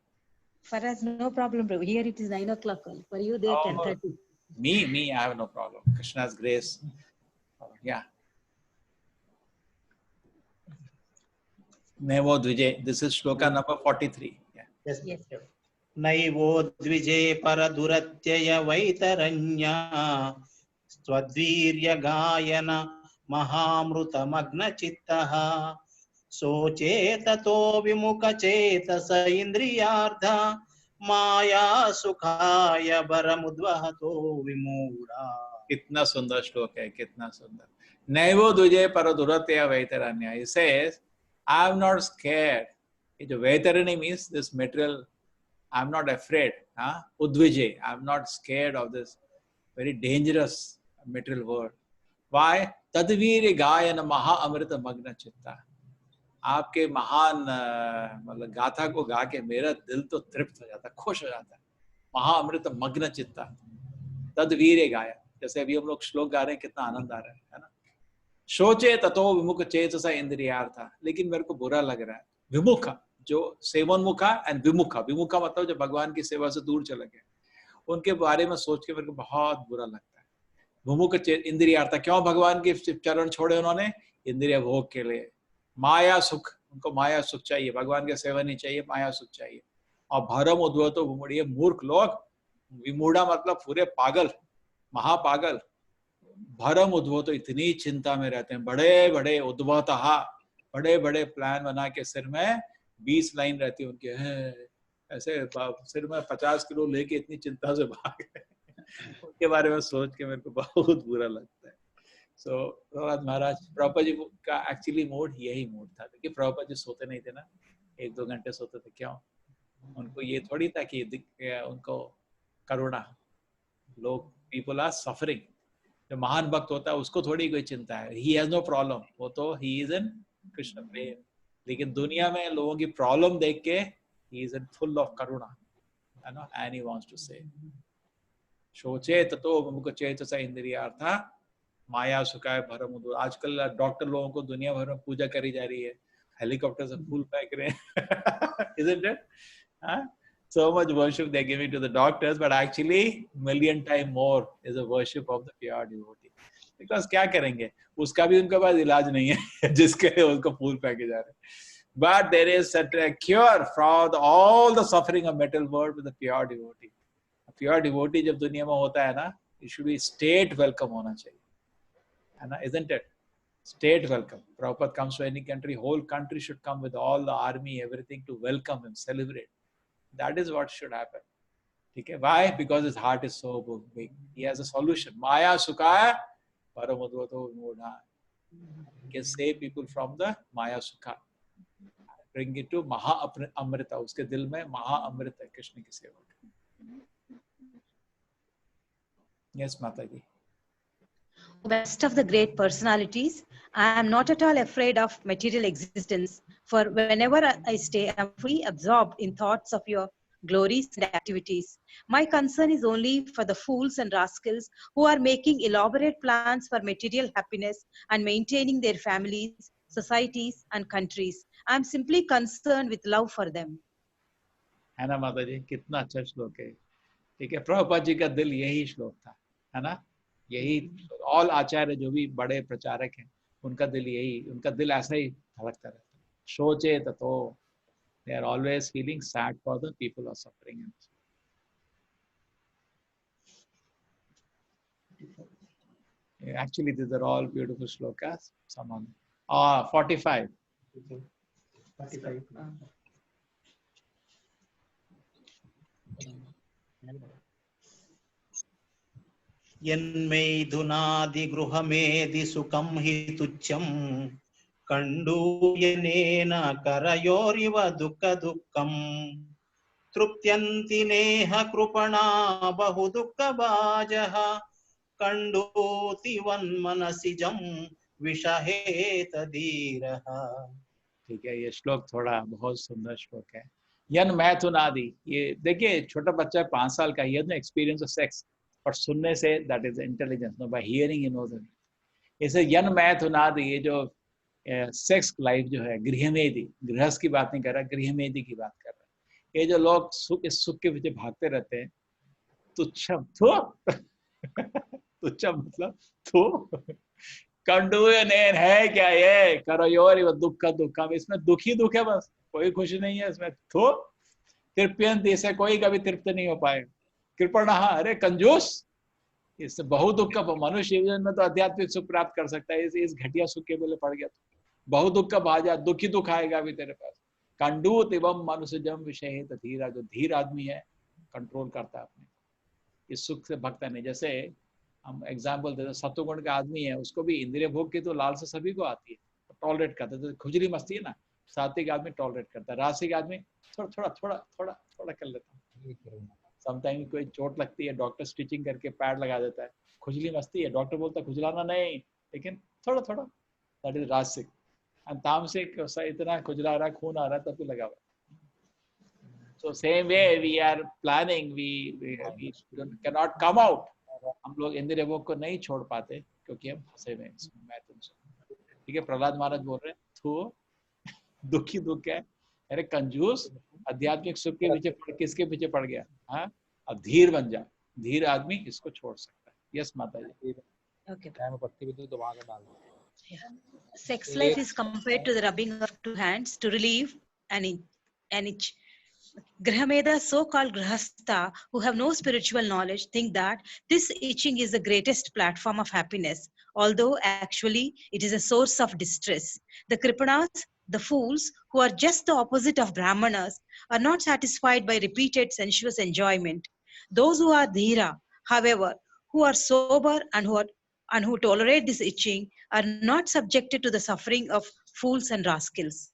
For us, no problem, Prabhu. Here it is 9 o'clock. For you, there 10:30. Me, I have no problem. Krishna's grace. Yeah. Nevo Dvije. This is shloka number 43. Yeah. Yes. नैवो द्विजे परदुरत्यय वैतरण्या स्वद्वीर्य गायन महामृतमग्नचित्तः सोचेततो विमुखचेतस इन्द्रियार्ध माया सुखाय बरमुद्वहतो विमूढ़ा। कितना सुंदर श्लोक है, कितना सुंदर। नैवो द्विजे परदुरत्यय वैतरण्य. He says, I am not scared. जो वैतरणी means this material. I'm not afraid. Udvije. I'm not scared of this very dangerous material world. Why? Tadvir gayana maha amrita magna chitta. आपके महान मतलब गाथा को गा के मेरा दिल तो तृप्त हो जाता है, खुश हो जाता है। महा अमृत मग्न चित्ता, तद्वीर गाया। जैसे अभी हम लोग श्लोक गा रहे हैं, कितना आनंद आ रहा है ना। सोचे ततो विमुख चेतसा इंद्रियार्था, लेकिन मेरे को बुरा लग रहा है। विमुख जो सेवोन्मुखा एंड विमुखा, विमुखा मतलब जो भगवान की सेवा से दूर चले गए, उनके बारे में सोच के मेरे को बहुत बुरा लगता है। विमुख इंद्रियार्था, क्यों भगवान के चरण छोड़े उन्होंने? इंद्रिय भोग के लिए। माया सुख, उनको माया सुख चाहिए, भगवान के सेवा नहीं चाहिए, माया सुख चाहिए। और भरम उद्वतो विमूढ़, मूर्ख लोग, विमूढ़ा मतलब पूरे पागल, महापागल। भरम उद्वतो इतनी चिंता में रहते हैं, बड़े बड़े उद्वतहा, बड़े बड़े प्लान बना के सिर में 20 लाइन रहती है उनके, ऐसे सिर में 50 किलो लेके इतनी चिंता से भाग गए। उनके बारे में सोच के मेरे को बहुत बुरा लगता है। सो प्रहलाद महाराज, प्रभुपाद जी का एक्चुअली मूड यही मूड था, लेकिन प्रभुपाद जी सोते नहीं थे ना, 1-2 घंटे सोते थे। क्यों? उनको ये थोड़ी था कि उनको करुणा, लोग पीपल आर सफरिंग। जो महान भक्त होता है उसको थोड़ी कोई चिंता है, ही हैज नो प्रॉब्लम, वो तो ही इज इन कृष्ण प्रेम। लेकिन दुनिया में लोगों की प्रॉब्लम देख के he is full of karuna, you know, and he wants to say सोचे ततो विमुख चेतसा इंद्रियार्था माया सुखाय भरम उद्वतो। आजकल डॉक्टर लोगों को दुनिया भर में पूजा करी जा रही है, हेलीकॉप्टर से फूल फेंक रहे हैं, isn't it? so much worship they're giving to the doctors, but actually million time more is a worship of the pure devotee. Because क्या करेंगे, उसका भी उनके पास इलाज नहीं है जिसके लिए उनको फूल फेंके जा रहे हैं. But there is a cure for all the suffering of metal world with the pure devotee. A pure devotee जब दुनिया में होता है ना, it should be state welcome होना चाहिए, है ना? Isn't it? State welcome. Prabhupada comes to any country, whole country should come with all the army, everything to welcome him, celebrate. That is what should happen. Okay? Why? Because his heart is so big. He has a solution. Maya Sukha Paramudvato Mudha. He can save people from the Maya Sukha. Bring it to Maha Amrita. Uske dil mein Maha Amrita Krishna ki seva. Yes, Mataji. Best of the great personalities, I am not at all afraid of material existence, for whenever I stay, I am fully absorbed in thoughts of your glories and activities. My concern is only for the fools and rascals who are making elaborate plans for material happiness and maintaining their families, societies, and countries. I am simply concerned with love for them. है ना माता जी, कितना अच्छा श्लोक है. ठीक है, प्रभुपाद जी का दिल यही श्लोक था, है ना? यही ऑल आचार्य जो भी बड़े प्रचारक हैं, उनका दिल यही, उनका दिल ऐसा ही धड़कता रहता है. सोचे तो they are always feeling sad for the people who are suffering. Actually, these are all beautiful shlokas. Someone 45. 45. यन्मैथुनादिगृहमेधि सुखं हि तुच्छं कण्डूयनेन करयोरिव दुःखदुःखम् तृप्त्यन्ति नेह कृपणा बहु दुःखभाजः कण्डूति वन्मनसिजं विषहेत धीरः. ठीक है, ये श्लोक थोड़ा बहुत सुंदर श्लोक है. यन मैथुनादि, ये देखिए छोटा बच्चा 5 साल का, ये ना एक्सपीरियंस ऑफ सेक्स, और सुनने से that is intelligence, no by hearing you know that. इसे यन मैथुनादि, ये जो सेक्स लाइफ जो है, गृहमेधि, गृहस्थ की बात नहीं कर रहा, गृहमेधि की बात कर रहा है. ये जो लोग इस सुख के पीछे भागते रहते हैं, तुच्छम तुच्छम मतलब कंडूयनेन है क्या ये, करयोरि व दुःख दुःखम, इसमें दुखी दुख है, बस कोई खुशी नहीं है इसमें. तृप्यन्ति, इसे कोई कभी तृप्त नहीं हो पाएगा. कृपणः, अरे कंजूस, इससे बहु दुख का, मनुष्य जीवन में तो आध्यात्मिक सुख प्राप्त कर सकता है, इस घटिया सुख के पहले पड़ गया तो बहु दुख का भाजा, दुखी दुख आएगा अभी तेरे पास. कंडूत एवं मनुष्यजम विषय धीरा, जो धीर आदमी है कंट्रोल करता है अपने, इस सुख से भगता नहीं. जैसे हम एग्जाम्पल देते हैं, सत्वगुण का आदमी है, उसको भी इंद्रिय भोग की तो लालसा सभी को आती है, टॉलरेट करता है. खुजली मस्ती है ना, सात्विक आदमी टॉलरेट करता है, रासिक आदमी थोड़ा थोड़ा थोड़ा थोड़ा थोड़ा कर लेता है. समटाइम कोई चोट लगती है, डॉक्टर स्टिचिंग करके पैड लगा देता है, खुजली मस्ती है, डॉक्टर बोलता है खुजलाना नहीं, लेकिन थोड़ा थोड़ा, दैट इज रासिक. एंड तामसिक, इतना खुजला रहा, खून आ रहा है, तब भी लगा हुआ. So same way we are planning, we cannot come out. हम लोग इंद्रिय भोग को नहीं छोड़ पाते क्योंकि हम फंसे हुए हैं. मैं तुमसे, ठीक है, प्रहलाद महाराज बोल रहे हैं, तो दुखी दुख है, अरे कंजूस, आध्यात्मिक सुख के पीछे किसके पीछे पड़ गया. हाँ, अब धीर बन जा, धीर आदमी इसको छोड़ सकता है. यस माता जी. Okay. Sex life is compared to the rubbing of 2 hands to relieve an itch. Grahameda, so-called Grahastha, who have no spiritual knowledge, think that this itching is the greatest platform of happiness, although actually it is a source of distress. The Kripanas, the fools, who are just the opposite of Brahmanas, are not satisfied by repeated sensuous enjoyment. Those who are Dhira, however, who are sober and who tolerate this itching, are not subjected to the suffering of fools and rascals.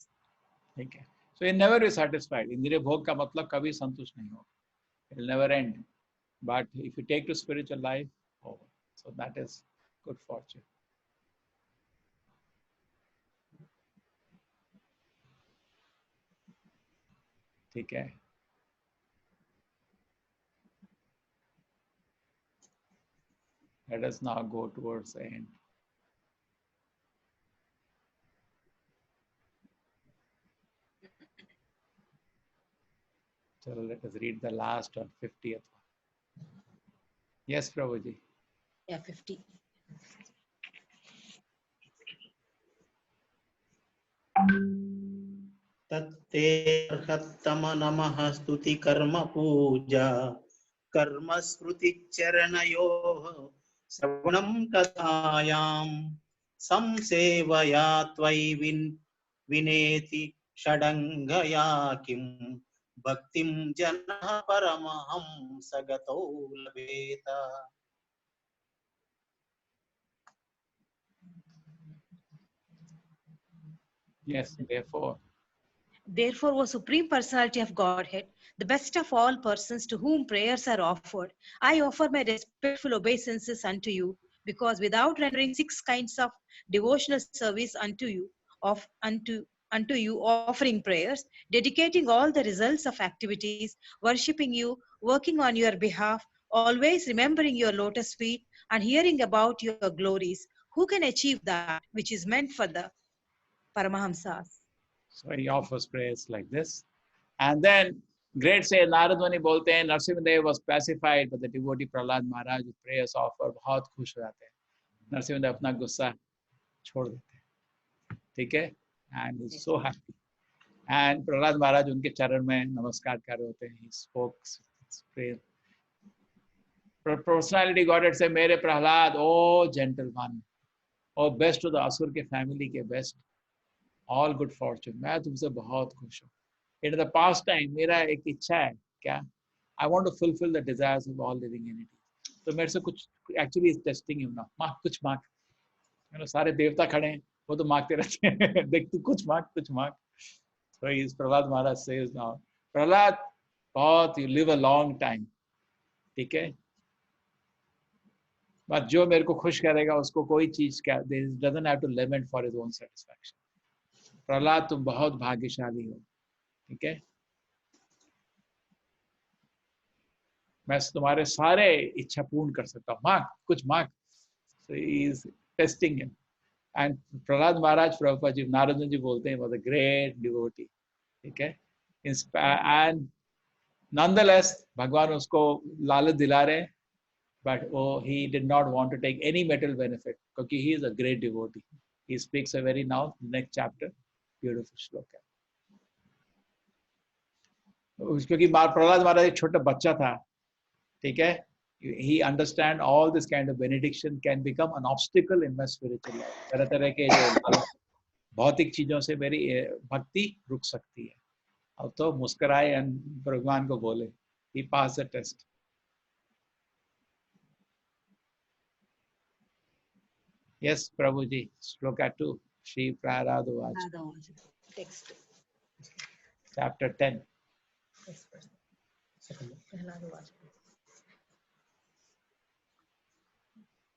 ठीक है. So you never be satisfied. इंद्रिय भोग का मतलब कभी संतुष्ट नहीं होगा. It will never end. But if you take to spiritual life, oh, so that is good fortune. ठीक है. Let us now go towards the end. So let us read the last one, 50th one. Yes, Prabhuji. Yeah, 50. तत्तेऽर्हत्तम नमः स्तुति कर्म पूजा कर्म स्मृति चरणयोः श्रवणं कथायां संसेवया त्वयि विनेति षडङ्गया किं भक्तिं जनः परमहंस गतौ लभेत. Yes, therefore. Therefore, O Supreme Personality of Godhead, the best of all persons to whom prayers are offered, I offer my respectful obeisances unto you, because without rendering 6 kinds of devotional service unto you, offering prayers, dedicating all the results of activities, worshipping you, working on your behalf, always remembering your lotus feet, and hearing about your glories, who can achieve that which is meant for the Paramahamsas? So he offers prayers like this. And then great say Narad Muni bolte hain Narsimhadev was pacified by the devotee Prahlad Maharaj with prayers offered. बहुत खुश हो जाते हैं. नरसिंहदेव अपना गुस्सा छोड़ देते हैं. ठीक है? And he's so happy. And Prahlad Maharaj उनके चरण में नमस्कार कर रहे होते हैं. He spoke prayer. Personality Godhead say मेरे Prahlad, oh gentle one, oh best to the असुर के family के best, all good fortune. मैं तुमसे बहुत खुश हूँ. In the past time, मेरा एक इच्छा है क्या? I want to fulfill the desires of all living entities. तो मेरे से कुछ actually is testing him now. मांग कुछ मांग. You know, सारे देवता खड़े हैं, वो तो मांगते रहते हैं. देख तू कुछ मांग. So he is Prahlad Maharaj says now, Prahlad, बहुत you live a long time. ठीक है? बस जो मेरे को खुश करेगा उसको कोई चीज क्या? There doesn't have to lament for his own satisfaction. Prahlad तुम बहुत भाग्यशाली हो. ठीक है? मैं तुम्हारे सारे इच्छा पूर्ण कर सकता हूँ. मांग कुछ मांग. So he is testing him. And Prahlad Maharaj, Prabhupada ji, Narad ji बोलते हैं, was a great devotee. ठीक है? And nonetheless, भगवान उसको लालच दिला रहे हैं, but he did not want to take any material benefit क्योंकि he is a great devotee. He speaks a very now next chapter, beautiful shloka. क्योंकि प्रहलाद महाराज एक छोटा बच्चा था. ठीक है? He understand all this kind of benediction can become an obstacle in my spiritual life. तरह के जो भौतिक चीजों से मेरी भक्ति रुक सकती है. अब तो मुस्कुराए और भगवान को बोले. He passed the test. Yes, Prabhuji. Shloka 2. Shri Prahlad Uvacha. Text. Chapter 10.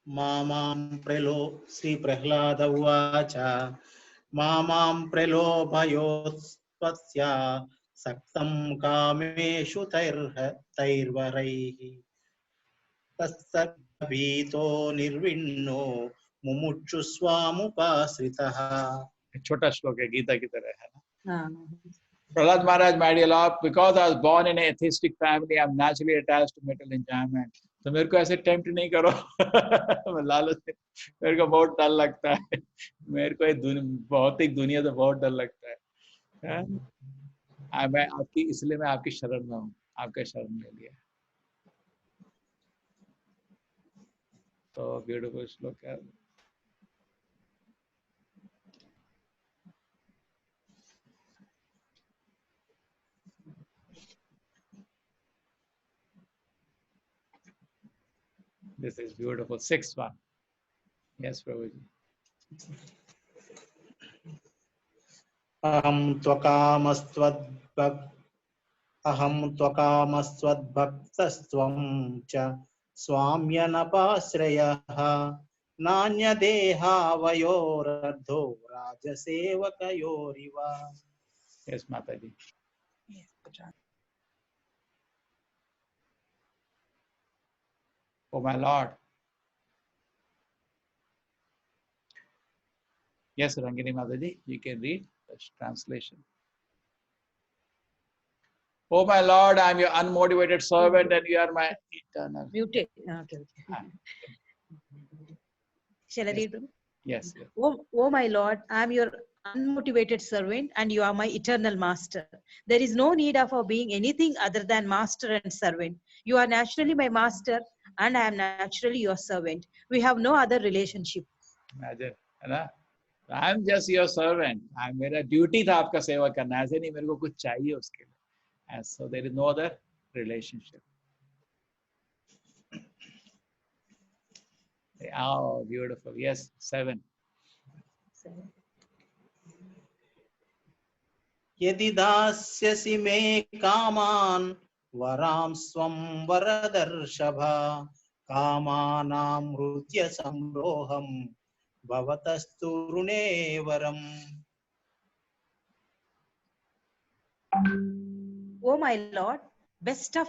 मामां Shri Prahlad उवाच मामां प्रलोभयोत्पत्स्या सक्तं कामेषु तैर्वरैः तत्सभीतो निर्विण्णो मुमुक्षु स्वामुपाश्रितः. छोटा श्लोक है, गीता की तरह है ना. Prahlad Maharaj, my dear Lord, because I was born in an atheistic family, I am naturally attached to material enjoyment. तो मेरे को ऐसे टेम्प्ट नहीं करो. लालच, मेरे को बहुत डर लगता है. मेरे को भौतिक दुनिया से बहुत डर लगता है. मैं आपकी, इसलिए मैं आपकी शरण में हूँ. आपके शरण में लिया. तो ब्यूटीफुल श्लोक है. This is beautiful. 6th one. Yes, Prabhuji. अहं त्वकामस्त्वद्भक्तस्त्वं च स्वाम्यनपाश्रयः नान्यदेहावयोरर्धो राजसेवकयोरिव. Yes, Mataji. Oh my Lord. Yes, Rangini Mataji, you can read the translation. Oh my Lord, I am your unmotivated servant and you are my eternal. Muted. Okay. Ah. Shall I Yes. read? Prabhu? Yes. Oh my Lord, I am your unmotivated servant and you are my eternal master. There is no need of our being anything other than master and servant. You are naturally my master and I am naturally your servant. We have no other relationship. Imagine, है ना? I am just your servant. मेरा duty था आपका सेवा करना, ऐसे नहीं मेरे को कुछ चाहिए उसके लिए. And so there is no other relationship. Oh, beautiful. Yes, 7. यदि दास्यसि मे कामान् वरां स्वं वरदर्शभ कामानां हृत्य संरोहं भवतस्तु ऋणे वरम्. Oh my Lord, best of.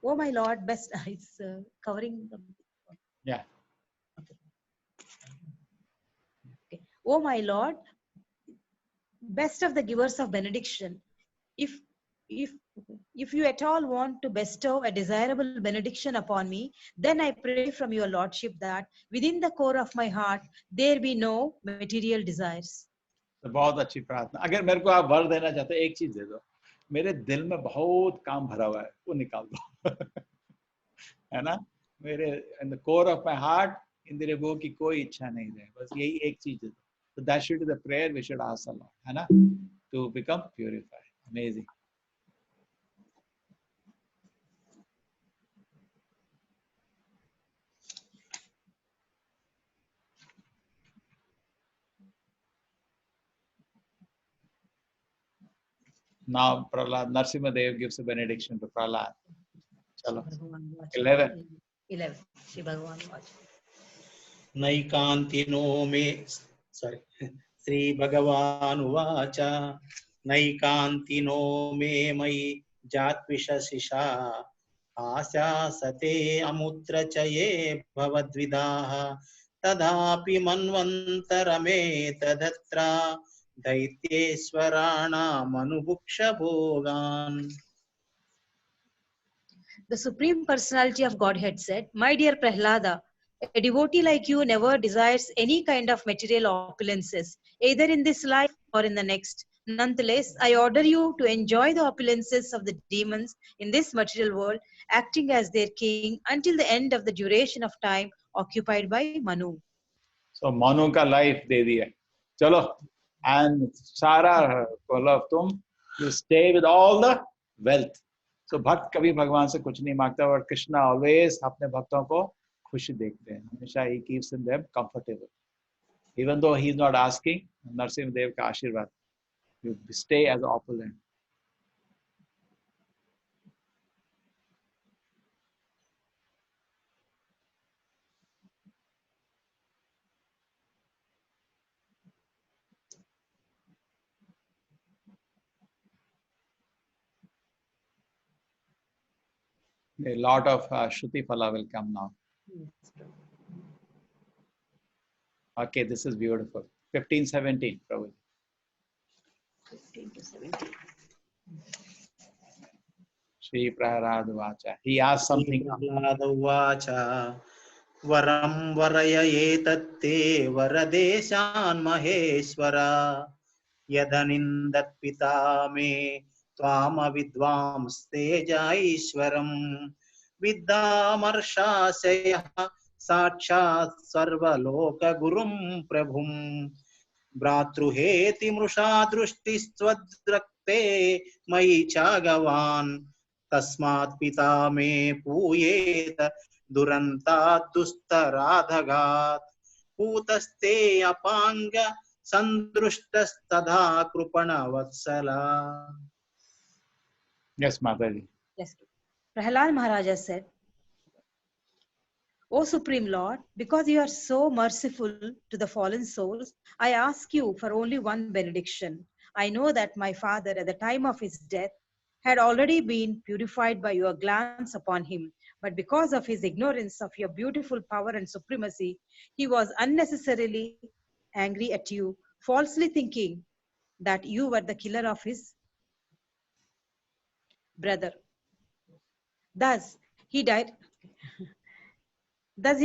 Oh my Lord, best. It's covering. Yeah. Okay. Oh my Lord, best of the givers of benediction. If you at all want to bestow a desirable benediction upon me, then I pray from your lordship that within the core of my heart there be no material desires. तो बहुत अच्छी प्रार्थना. अगर मेरे को आप वर देना चाहते हैं, एक चीज दे दो. मेरे दिल में बहुत काम भरा हुआ है, वो निकाल दो. है ना? मेरे in the core of my heart इंद्रिय भोग की कोई इच्छा नहीं रहे. बस यही एक चीज दे दो. So that should be the prayer we should ask the Lord, है ना? To become purified. Amazing. Now Prahlad, Narsimhadev gives a benediction to Prahlad. Chalo. 11. 11. Shri Bhagavan Vach. नैकान्तिनो मे श्री भगवान् उवाच नैकान्तिनो मे मयि जात्विषशिषा आशासते अमुत्र च ये भवद्विदाः तदापि मन्वन्तरमेतदत्र दैत्येश्वराणामनुभुक्ष भोगान्. The Supreme Personality of Godhead said, My dear Prahlada, a devotee like you never desires any kind of material opulences, either in this life or in the next. Nonetheless, I order you to enjoy the opulences of the demons in this material world, acting as their king until the end of the duration of time occupied by Manu. So Manu का life दे दिया. चलो. And सारा मतलब तुम you stay with all the wealth. So भक्त कभी भगवान से कुछ नहीं मांगता और कृष्णा always अपने भक्तों को खुशी देखते हैं. हमेशा he keeps them comfortable. Even though he is not asking, Narasimhadeva का आशीर्वाद. You stay as opulent. A lot of Shruti Phala will come now. Okay, this is beautiful. 15-17, Prabhu. 15 to 17. Shri Prahlad Vacha. He asked something. Prahlad उवाच वरं वरय एतत्ते वरदेशान् महेश्वर यदनिन्दत्पिता मे त्वामविद्वांस्तेजैश्वरम् विद्यामर्शाशयः साक्षात् सर्वलोकगुरुं प्रभुं भ्रातृहेति मृषा दृष्टिस्त्वद्रक्ते मयि चागवान् तस्मात् पिता मे पूयेत दुरन्तात् दुस्तराधगात् पूतस्ते Apang सन्दृष्टस्तदा कृपणवत्सला. Yes, Mataji. Yes. Prahlad Maharaja said, O Supreme Lord, because you are so merciful to the fallen souls, I ask you for only one benediction. I know that my father, at the time of his death, had already been purified by your glance upon him, but because of his ignorance of your beautiful power and supremacy, he was unnecessarily angry at you, falsely thinking that you were the killer of his brother. Thus, he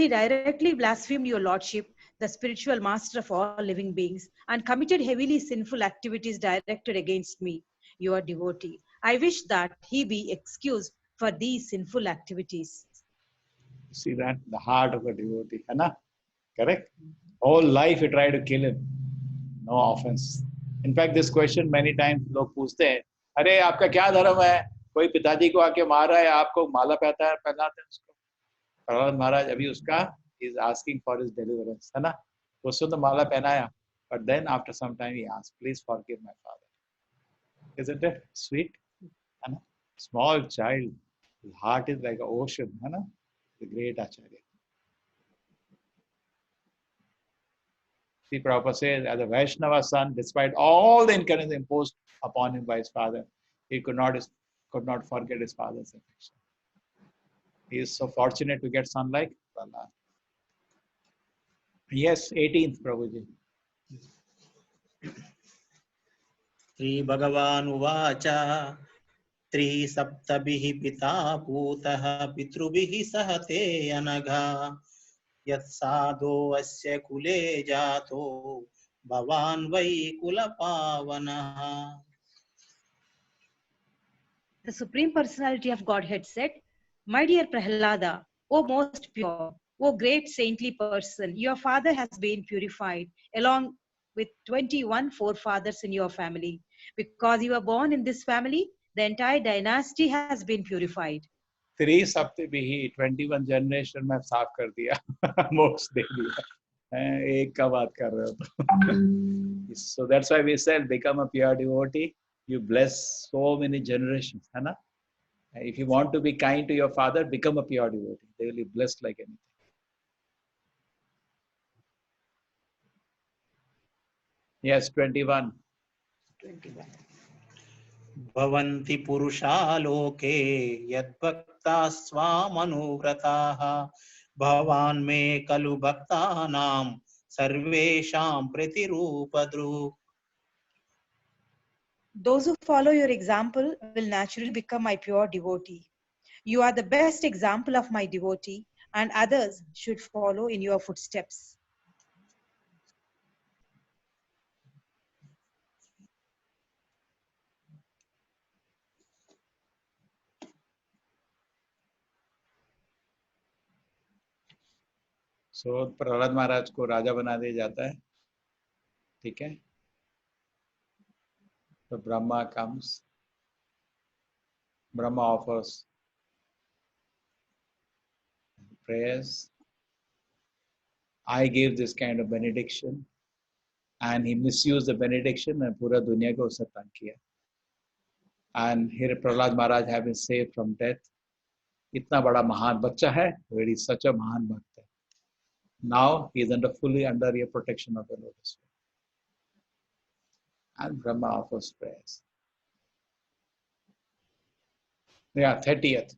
directly blasphemed your lordship, the spiritual master of all living beings, and committed heavily sinful activities directed against me, your devotee. I wish that he be excused for these sinful activities. See that? The heart of a devotee. है ना? Correct? Whole life he tried to kill him. No offense. In fact, this question many times लोग पूछते हैं, अरे आपका क्या धर्म है? कोई पिताजी को आके मार रहा है, आपको माला पहनाते हैं उसको. प्रहलाद महाराज अभी उसका is asking for his deliverance, है ना? उसको तो माला पहनाया, but then after some time he asked, please forgive my father. Isn't it sweet? है ना? Small child, his heart is like an ocean, है ना? The great Acharya. See, Prabhupada says, as a Vaishnava son, despite all the inconvenience imposed upon him by his father, he could not forget his father's affection. He is so fortunate to get son like Prahlad. Yes, 18th, Prabhuji. श्रीभगवानुवाच त्रिसप्तभिः पिता पूतः पितृभिः सह ते अनघा यत्साधो अस्य कुले जातो भवान् वै कुलपावनः. The Supreme Personality of Godhead said, My dear Prahlada, O most pure, O great saintly person, your father has been purified along with 21 forefathers in your family. Because you were born in this family, the entire dynasty has been purified. 3 सप्तभिः 21 generation में साफ कर दिया. मोक्ष दे दिया. एक का बात कर रहे हो. So that's why we said, become a pure devotee. You bless so many generations, है ना? If you want to be kind to your father, become a pure devotee. They will be blessed like anything. Yes, 21. भवन्ति पुरुषा लोके यद्भक्ताः स्वामनुव्रताः भवान् मे खलु भक्तानां सर्वेषां प्रतिरूपधृक्. Those who follow your example will naturally become my pure devotee. You are the best example of my devotee, and others should follow in your footsteps. So Prahlad महाराज को राजा बना दिया जाता है. ठीक है? So Brahma comes. Brahma offers prayers. I gave this kind of benediction, and he misused the benediction and पूरा दुनिया को उसने तंग किया. And here Prahlad Maharaj have been saved from death. इतना बड़ा महान बच्चा है, very such a महान भक्त है. Now he is fully under your protection of the lotus feet. And Brahma offers prayers. Yeah, 30th.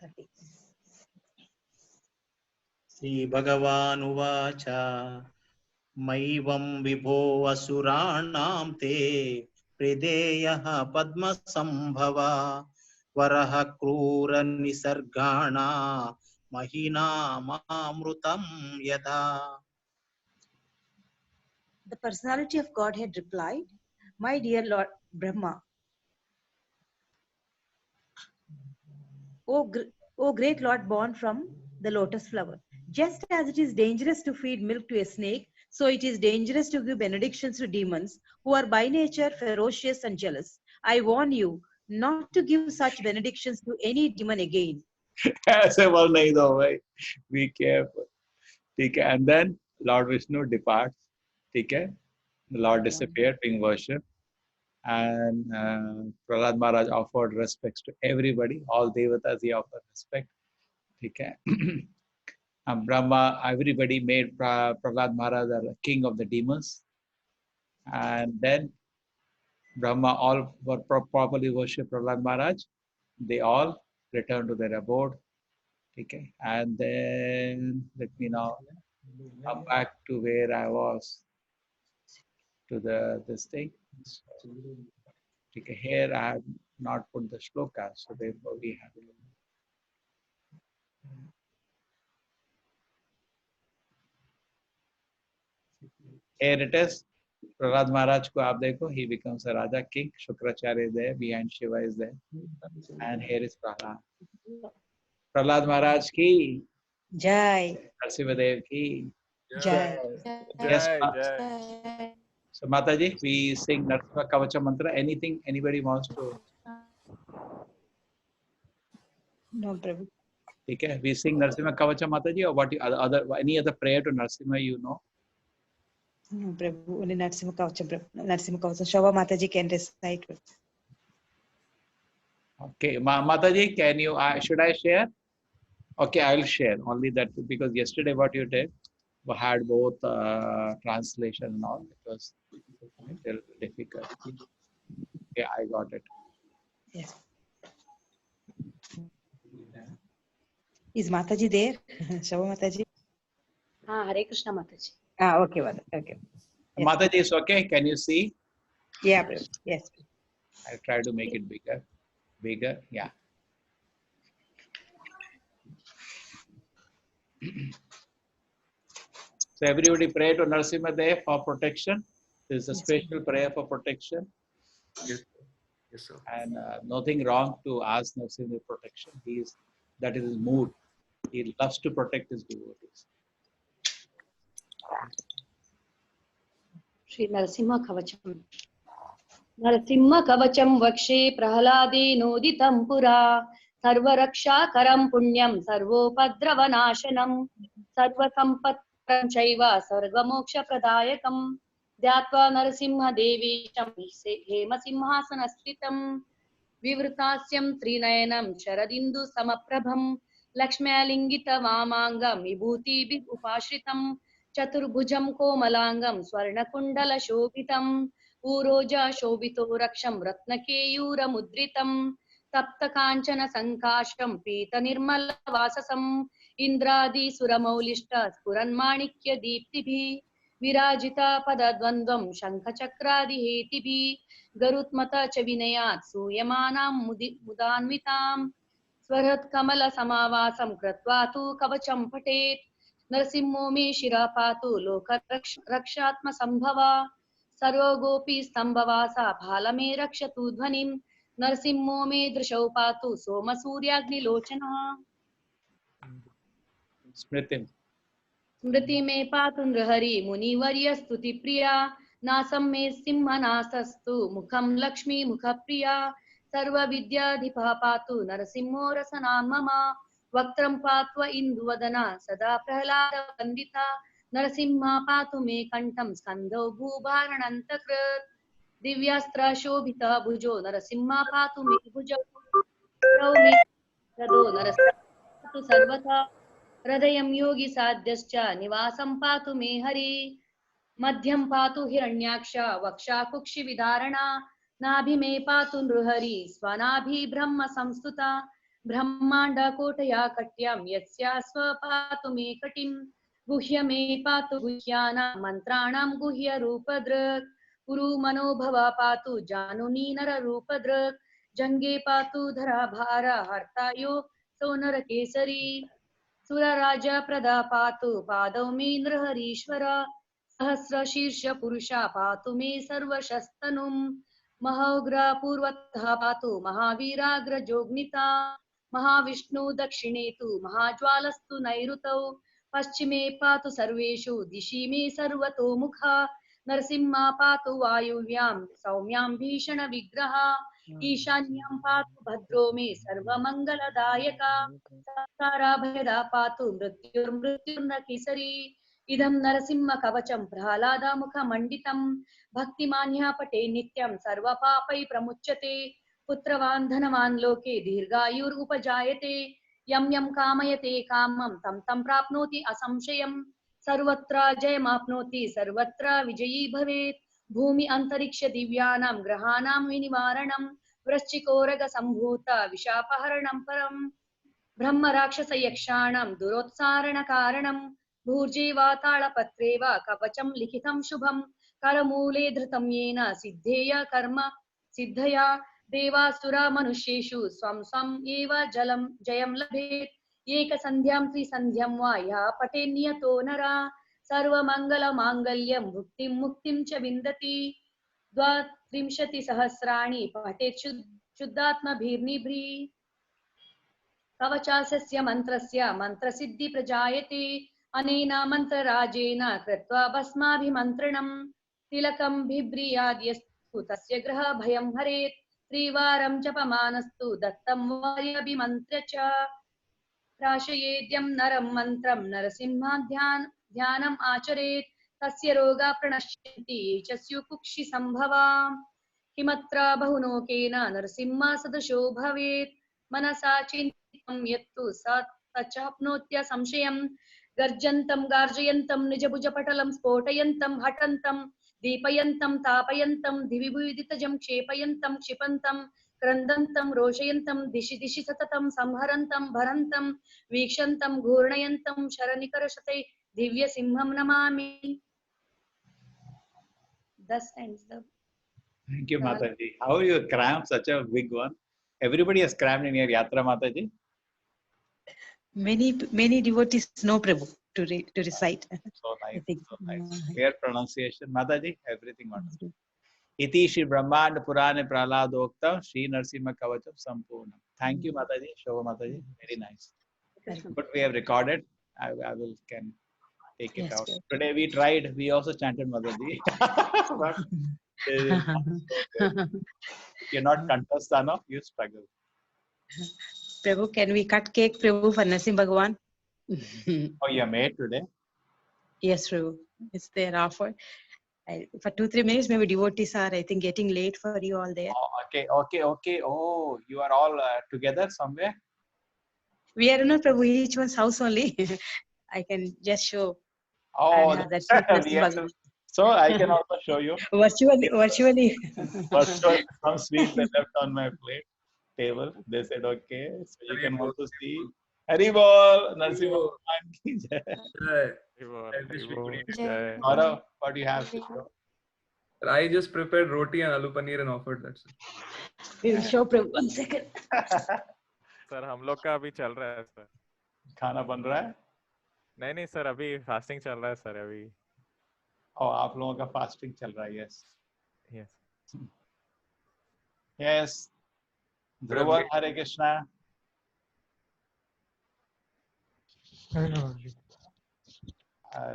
30. श्रीभगवानुवाच मैवं विभो असुराणां ते प्रदेयः पद्मसंभवा वरः क्रूरनिसर्गाणा महिनामामृतं यथा. The personality of Godhead replied, My dear Lord Brahma, O great Lord born from the lotus flower, just as it is dangerous to feed milk to a snake, so it is dangerous to give benedictions to demons who are by nature ferocious and jealous. I warn you not to give such benedictions to any demon again. ऐसे बोल नहीं दो भाई. Be careful. ठीक है? And then Lord Vishnu departs. ठीक है? The Lord disappeared, being worshipped. And Prahlad Maharaj offered respects to everybody. All devatas he offered respect. ठीक है? And Brahma, everybody made Prahlad Maharaj the king of the demons. And then Brahma all were properly worshipped Prahlad Maharaj. They all returned to their abode. Okay. And then let me now come back to where I was. to this thing. So, okay, here I have not put the shloka, so therefore we have. Here it is. Prahlad Maharaj ko aap dekho, he becomes a Raja king. Shukracharya is there, behind Shiva is there. And here is Prahlad. Prahlad Maharaj ki, Jai. Narasimhadev ki. Jai. Yes, Jai, Jai. Jai. So Mataji, we sing Narasimha Kavacha mantra. Anything anybody wants to? No, Prabhu. Okay, we sing Narasimha Kavacha Mataji, or what? Any other prayer to Narasimha you know? No, Prabhu. Only Narasimha Kavacham. Narasimha Kavacham. Shava Mataji can recite. Okay, Mataji, can you? Should I share? Okay, I'll share. Only that because yesterday what you did, we had both translation and all. It was a little difficult. Okay, I got it. Yes. Is Mataji there? Shava Mataji? Hare Krishna Mataji. Okay, Mata. Okay. Yes. Mataji is okay. Can you see? Yeah, Prabhu. Yes. I'll try to make it bigger. Bigger, yeah. So everybody pray to Narasimha Dev for protection. This is a special prayer for protection. Yes, yes, sir. And nothing wrong to ask Narasimha protection. That is his mood. He loves to protect his devotees. Shri Narasimha Kavacham. Narasimha Kavacham Vakshe Prahlade Noditam Pura Sarva Raksha Karam Punyam Sarvopadrava Nashanam Sarva Sampatram Chaiva Sarva Moksha Pradayakam Dhyatva Narasimha Devisham Hema Simhasanastitam Vivrutasyam Trinayanam Sharadindu Samaprabham Lakshmalingita Vamangam Vibhuti Upashritam Chaturbhujam Komalangam Swarnakundala Shobhitam Uroja Shobhito Raksham Ratnakeyura Mudritam Tapta Kanchana Sankasham Pita Nirmala Vasasam Indradi Suramaulishta Spuranmanikya Deeptibhi Virajita Padadvandvam Shankachakradi Hetibhi Garutmata Chavinayat Suyamanam Mudanvitam Swarat Kamala Samavasam Kratvatu Kavacham Patet Narasimho me Shirapatu Loka Rakshatma Sambhava Sarva Gopi Stambhavasa Bhala me Rakshatu Dhvanim Narasimho me Drishau Patu Soma Suryagni Lochana Smritim. Smriti me Patu Nrahari Munivarya Stuti Priya Nasam me Simha Nasastu Mukham Lakshmi Mukhapriya Sarva Vidyadhipa Patu Narasimho Rasanam Mama Vaktram Patva Induvadana Sada Prahlada Vandita Narasimha Patu me Kantam Skandho Bhubaranantakrit Divyastra Shobhita Bhujo Narasimha Patu me Bhujo Rau me Rado Narasimha Patu Sarvata Hradayam Yogi Sadhyascha Nivasam Patu me Hari Madhyam Patu Hiranyaksha Vaksha Kukshi Vidarana Nabhi me Patu Nruhari Svanabhi Brahma Samstuta Brahmanda Kotaya Katyam Yatsya Swapatu me Katim Guhya me Patu Guhyana Mantranam Guhya Rupadrak Uru Manobhava Patu Januni Nara Rupadrak Jange Patu Dhara Bhara Hartayo Sonara Kesari Sura Raja Prada Patu Padau me Nrharishvara Sahasra Shirsha Purusha Patu me Sarva Shastanum Mahaugra Purvatha Patu Mahaviragra Jognita Mahavishnu Dakshinetu Mahajwalastu Nairutau Paschime Patu Sarveshu Dishime Sarvato Mukha Narasimha Patu Vayuvyam Saumyam Bhishana Vigraha Ishanyam Patu Bhadro me Sarva Mangala Dayaka Sankara Bheda Patu Mrityur Mrityurna Kisari Idam Narasimha Kavacham Prahlada Mukha Manditam Bhakti Manya Pate Nityam Sarva Papai Pramuchate Putravan Dhanavan Loke Dirgayur Upajayate Yam Yam Kamayate Kamam Tam Tam Prapnoti Asamshayam Sarvatra Jayamapnoti Sarvatra Vijayi Bhavet Bhumi Antariksha Divyanam Grahanam Vinivaranam Vrashchikoraga Sambhuta Vishapaharanam Param Brahma Rakshasa Yakshanam Durotsarana Karanam Bhurje Vatala Patreva Kavacham Likhitam Shubham करमूले धृतं येन सिद्धेय कर्म सिद्धया देवासुरा मनुष्येषु स्वं स्वं एव जयं लभेत् एकसन्ध्यां त्रिसन्ध्यां वा यः पठेन्नियतो नरा सर्वमङ्गलमाङ्गल्यं मुक्तिं मुक्तिं च विन्दति 32 सहस्राणि पठेत् शुद्धात्मभिर्निभृ कवचास्य मन्त्रस्य मन्त्रसिद्धि प्रजायते अनेन मन्त्रराजेन कृत्वा भस्माभिमन्त्रणम् तिलकं बिभ्रियाद्यस्तु तस्य ग्रह भयं हरेत् त्रिवारं जपमानस्तु दत्तं वार्यभिमन्त्र्य च प्राशयेद्यं नरं मन्त्रं नरसिंहाध्यानम् आचरेत् तस्य रोगा प्रणश्यन्ति च स्युकुक्षि सम्भवा किमत्र बहुनोकेन नरसिंह सदृशो भवेत् मनसा चिन्तितं यत्तु स तच्चाप्नोत्य संशयं गर्जन्तं गार्जयन्तं निजभुजपटलं स्फोटयन्तं हठन्तं दीपयन्तं तापयन्तं दिवि विदितजं क्षेपयन्तं क्षिपन्तं क्रन्दन्तं रोषयन्तं दिशि दिशि सततं संहरन्तं भरन्तं वीक्षन्तं घूर्णयन्तं शरनिकरशते दिव्यसिंहं Namami. Thus ends the. Thank you, Mataji. How you crammed such a big one? Everybody has crammed in your yatra, Mataji. Many devotees know Prabhu to recite. So nice, think, so nice. Clear pronunciation, Mataji. Everything wonderful. Iti Shri Brahmanda Purane Praladoktam Shri Narsimha Kavacham Sampurnam. Thank you, Mataji. Shobha Mataji. Very nice. But we have recorded. I will can take it out. Yes. Today we tried. We also chanted Mataji. But you're not contestano. You struggle. Prabhu, can we cut cake, Prabhu, for Nasim Bhagwan? Oh, you made today? Yes, Prabhu. It's their offer. For 2-3 minutes, maybe devotees are, I think, getting late for you all there. Oh, okay. Oh, you are all together somewhere? We are not, Prabhu, each one's house only. I can just show. Oh, that's so I can also show you. Virtually. First one, some sweets they left on my plate table. They said, okay, so you can also see. Haribol, Narsimha Bhagwan ki jai. Gaurav, what do you have to show? I just prepared roti and aloo paneer and offered that. We will show Prabhu. 1 second. Sir हम लोग का अभी चल रहा है sir. खाना बन रहा है? नहीं सर अभी फास्टिंग चल रहा है सर अभी. Oh, आप लोगों का फास्टिंग चल रहा है. Yes. Dhruvan, Hare Krishna.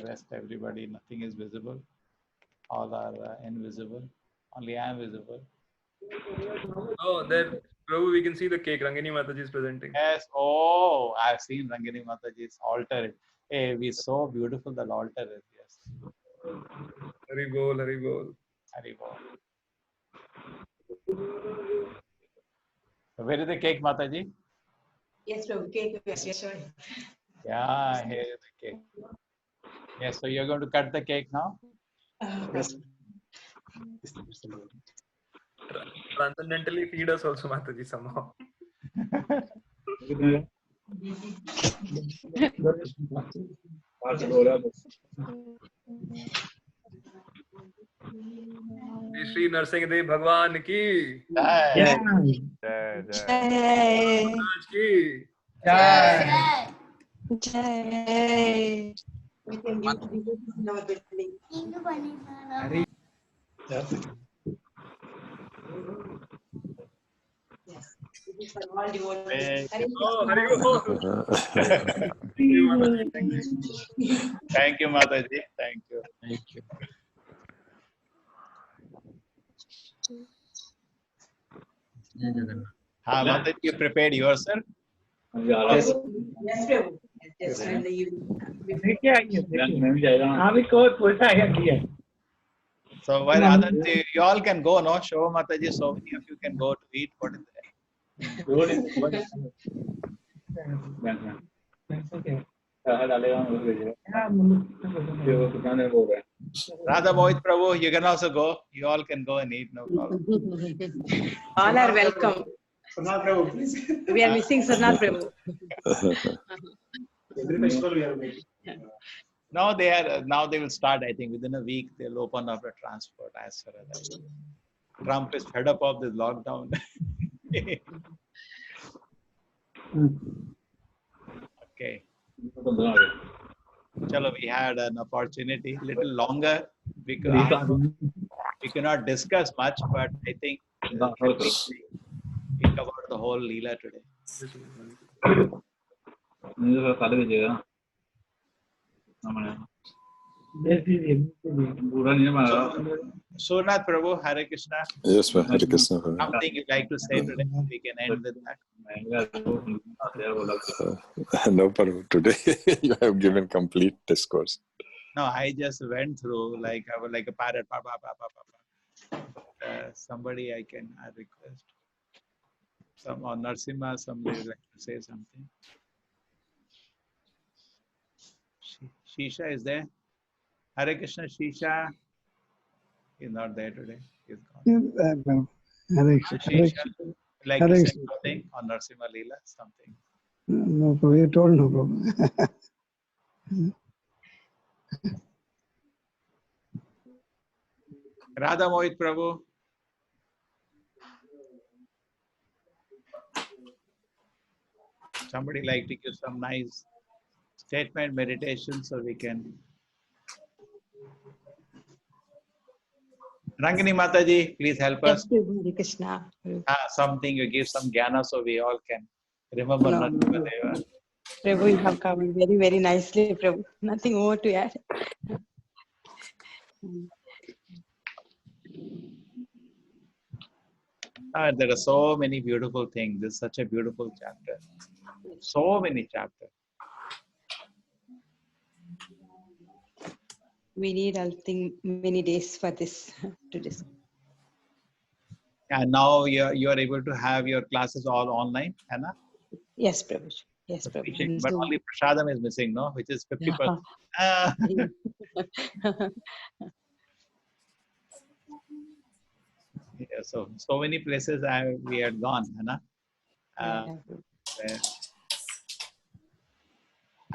Rest everybody. Nothing is visible. All are invisible. Only I am visible. Oh, there, Prabhu, we can see the cake. Rangini Mataji is presenting. Yes. Oh, I've seen Rangini Mataji's altar. Hey, it's so beautiful. The altar is. Yes. Hari Bol, Hari Bol. Hari Bol. So where is the cake, Mataji? Yes, Prabhu. Cake. Yes, sorry. Yeah, here is the cake. Yes, so you're going to cut the cake now? Yes. Transcendentally feed us also, Mataji, somehow. Shri Narsingh Dev Bhagwan ki Jai. जय Maharaj ki Oh, Hari Bol. Thank you, Mataji. Thank you. Mataji, you prepared yourself? Yes. So while others, you all can go, no? Show Mataji, so many of you can go to eat. What is that? Radha Mohit Prabhu, you can also go. You all can go and eat, no problem. All are welcome. We are missing Sarnath Prabhu. Every festival we are making. No, they are now. They will start. I think within a week they'll open up a transport. As far as I know. Trump is fed up of this lockdown. Okay. Chalo, we had an opportunity, little longer because we cannot discuss much, but I think we covered the whole Leela today. Surnath Prabhu, Hare Krishna. Yes, sir. Hare Krishna. Something you'd like to say today? We can end with that. No, Prabhu. Today you have given complete discourse. No, I just went through like I was like a parrot. Somebody I request. Some or Narsimha, somebody would like to say something. Shisha is there? Hare Krishna, Shisha is not there today. He's gone. Shisha, like to say something on Narsimha Leela, something. No, Prabhu, you told no, Prabhu. Radha Mohit Prabhu. Somebody like to give some nice statement, meditation, so we can. Rangini Mataji, please help us. Hare Krishna. Something you give some jnana so we all can remember. No. Narasimha. Prabhu, you have covered very, very nicely, Prabhu. Nothing more to add. There are so many beautiful things. This is such a beautiful chapter. So many chapters. We need, I think, many days for this to discuss. And now you are able to have your classes all online, Anna? Yes, Prabhu. Yes, Prabhu. But only Prashadam is missing, no? Which is 50%. Yeah, so many places we had gone, Anna.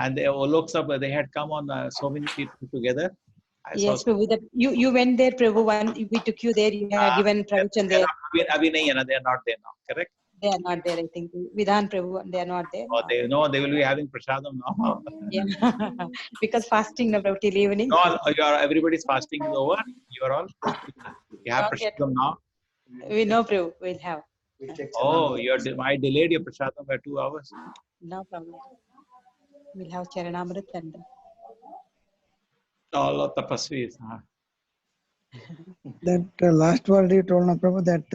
And the Lok Sabha, they had come on so many people together. Yes, Prabhu. You went there, Prabhu. We took you there. You had given pravachan there. They are not there now, correct? They are not there, I think. Vidhan Prabhu, they are not there. Oh, they will be having prasadam now. Yeah, because fasting now till evening. No, everybody's fasting is over. You are all. You have prasadam now. We know, Prabhu. We'll have. Oh, I delayed your prasadam by 2 hours. No problem. We'll have Charanamrit and all of tapasvis. That last word you told, no, Prabhu, that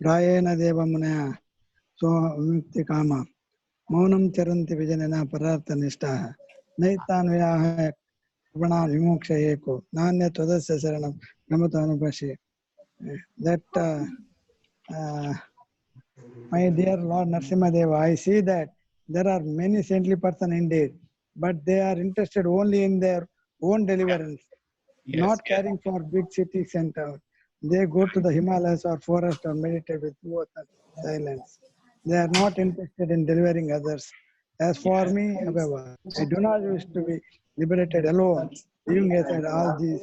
prayena deva munaya so mukti kama maunam charanti vijanena parartha nishtaha naitan vyaha vana vimoksha eko nanya todasya saranam namata anupashi. That my dear Lord Narasimha Deva, I see that there are many saintly persons indeed, but they are interested only in their own deliverance, not caring for big cities and towns. They go to the Himalayas or forest or meditate with both and silence. They are not interested in delivering others. As for me, however, I do not wish to be liberated alone, leaving aside all these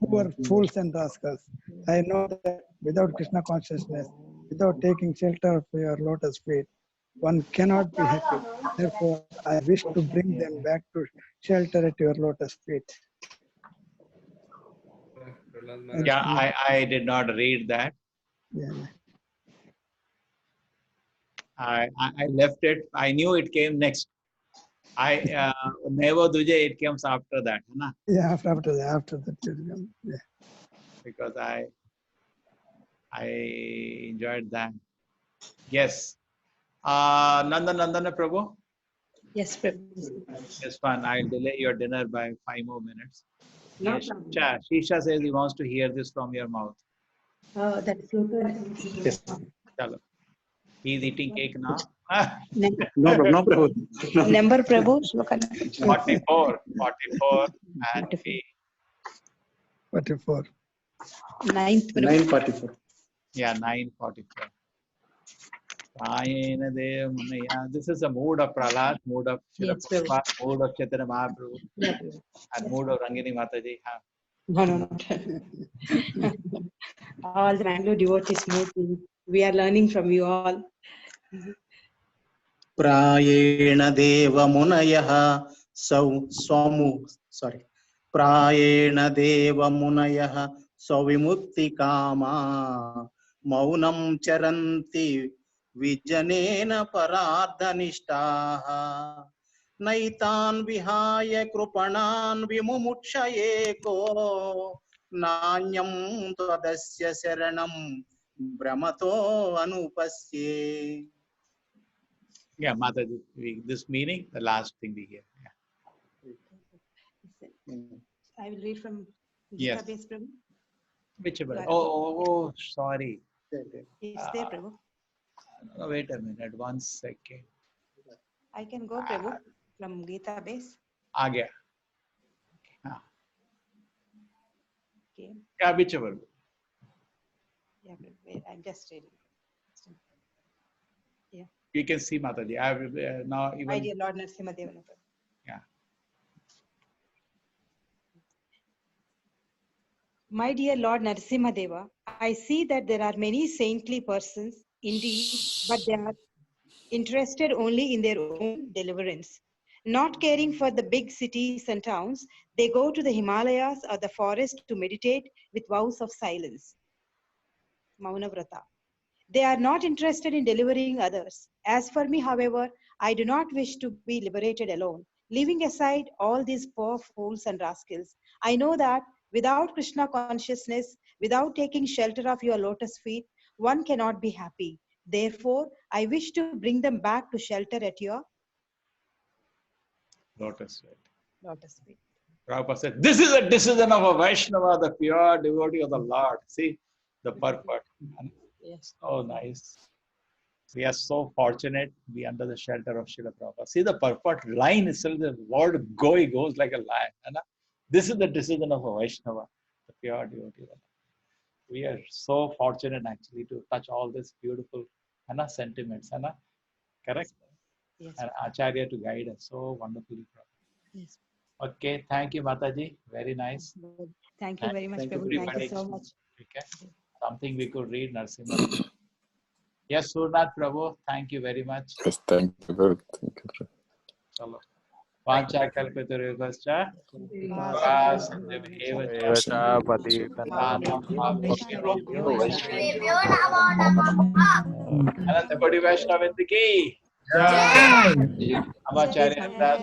poor fools and rascals. I know that without Krishna consciousness, without taking shelter of your lotus feet, one cannot be happy. Therefore, I wish to bring them back to shelter at your lotus feet. Yeah, I did not read that. Yeah. I left it. I knew it came next. Never Duje, it comes after that. Na? Yeah, after that. Yeah. Because I enjoyed that. Yes. Nandana Prabhu? Yes, Prabhu. It's fun. I'll delay your dinner by 5 more minutes. No Yes, problem. Shisha says he wants to hear this from your mouth. Oh, that's good. Yes. Chalo. He's eating cake now. No problem. Number, Prabhu. 44 and 8. 44. 9th, Prabhu. 944. Yeah, 9:44. Prayena Deva Munaya. This is a mood of Prahlad, mood of Srila Yes, Prabhu. Prabhupada, mood of Chaitanya Mahaprabhu, Yeah, Prabhu. and mood of Rangini Mataji. Huh? No, no, no. All the Bangalore devotees mood. We are learning from you all. प्रायेण देवमुनयः प्रायेण देवमुनयः स्वविमुक्तिकामा मौनं चरन्ति विजनेन परार्धनिष्ठाः नैतान् विहाय कृपणान् विमुमुक्षयेको नान्यं त्वदस्य शरणं भ्रमतो अनुपस्ये. Yeah, Mataji, this meaning, the last thing we hear. Yeah. I will read from Yes. Gita base, Prabhu. Whichever. Got it. Oh, sorry. It's there, Prabhu. No, wait a minute, 1 second. I can go, Prabhu, from Gita base. आ गया. हाँ. Okay. Yeah, whichever. Yeah, Prabhu. Wait, I'm just reading. Yeah. You can see Mataji. I have now even. My dear Lord Narasimha-deva. Yeah. My dear Lord Narasimha-deva, I see that there are many saintly persons indeed, but they are interested only in their own deliverance. Not caring for the big cities and towns, they go to the Himalayas or the forest to meditate with vows of silence. Mauna Vrata. They are not interested in delivering others. As for me, however, I do not wish to be liberated alone. Leaving aside all these poor fools and rascals, I know that without Krishna consciousness, without taking shelter of your lotus feet, one cannot be happy. Therefore, I wish to bring them back to shelter at your Lotus feet. lotus feet. Prabhupada said, this is a decision of a Vaishnava, the pure devotee of the Lord. See the purport. Yes. Oh, nice. We are so fortunate to be under the shelter of Srila Prabhupada. See the purport line itself, the word goes like a lion. This is the decision of a Vaishnava, the pure devotee of the Lord. We are so fortunate actually to touch all these beautiful sentiments. Correct? Yes. And Acharya to guide us so wonderfully. Yes. Okay, thank you, Mataji. Very nice. Thank you very much, Prabhu. Thank you so much. Okay. Something we could read, Narasimha. Yes, Surnath Prabhu, thank you very much. Yes, thank you, Prabhu. Thank you, Prabhu. Chalo. Vancha kalpatarubhascha. Evacha patitanam Ananta Kodi Vaishnavindra ki. Amacharya Das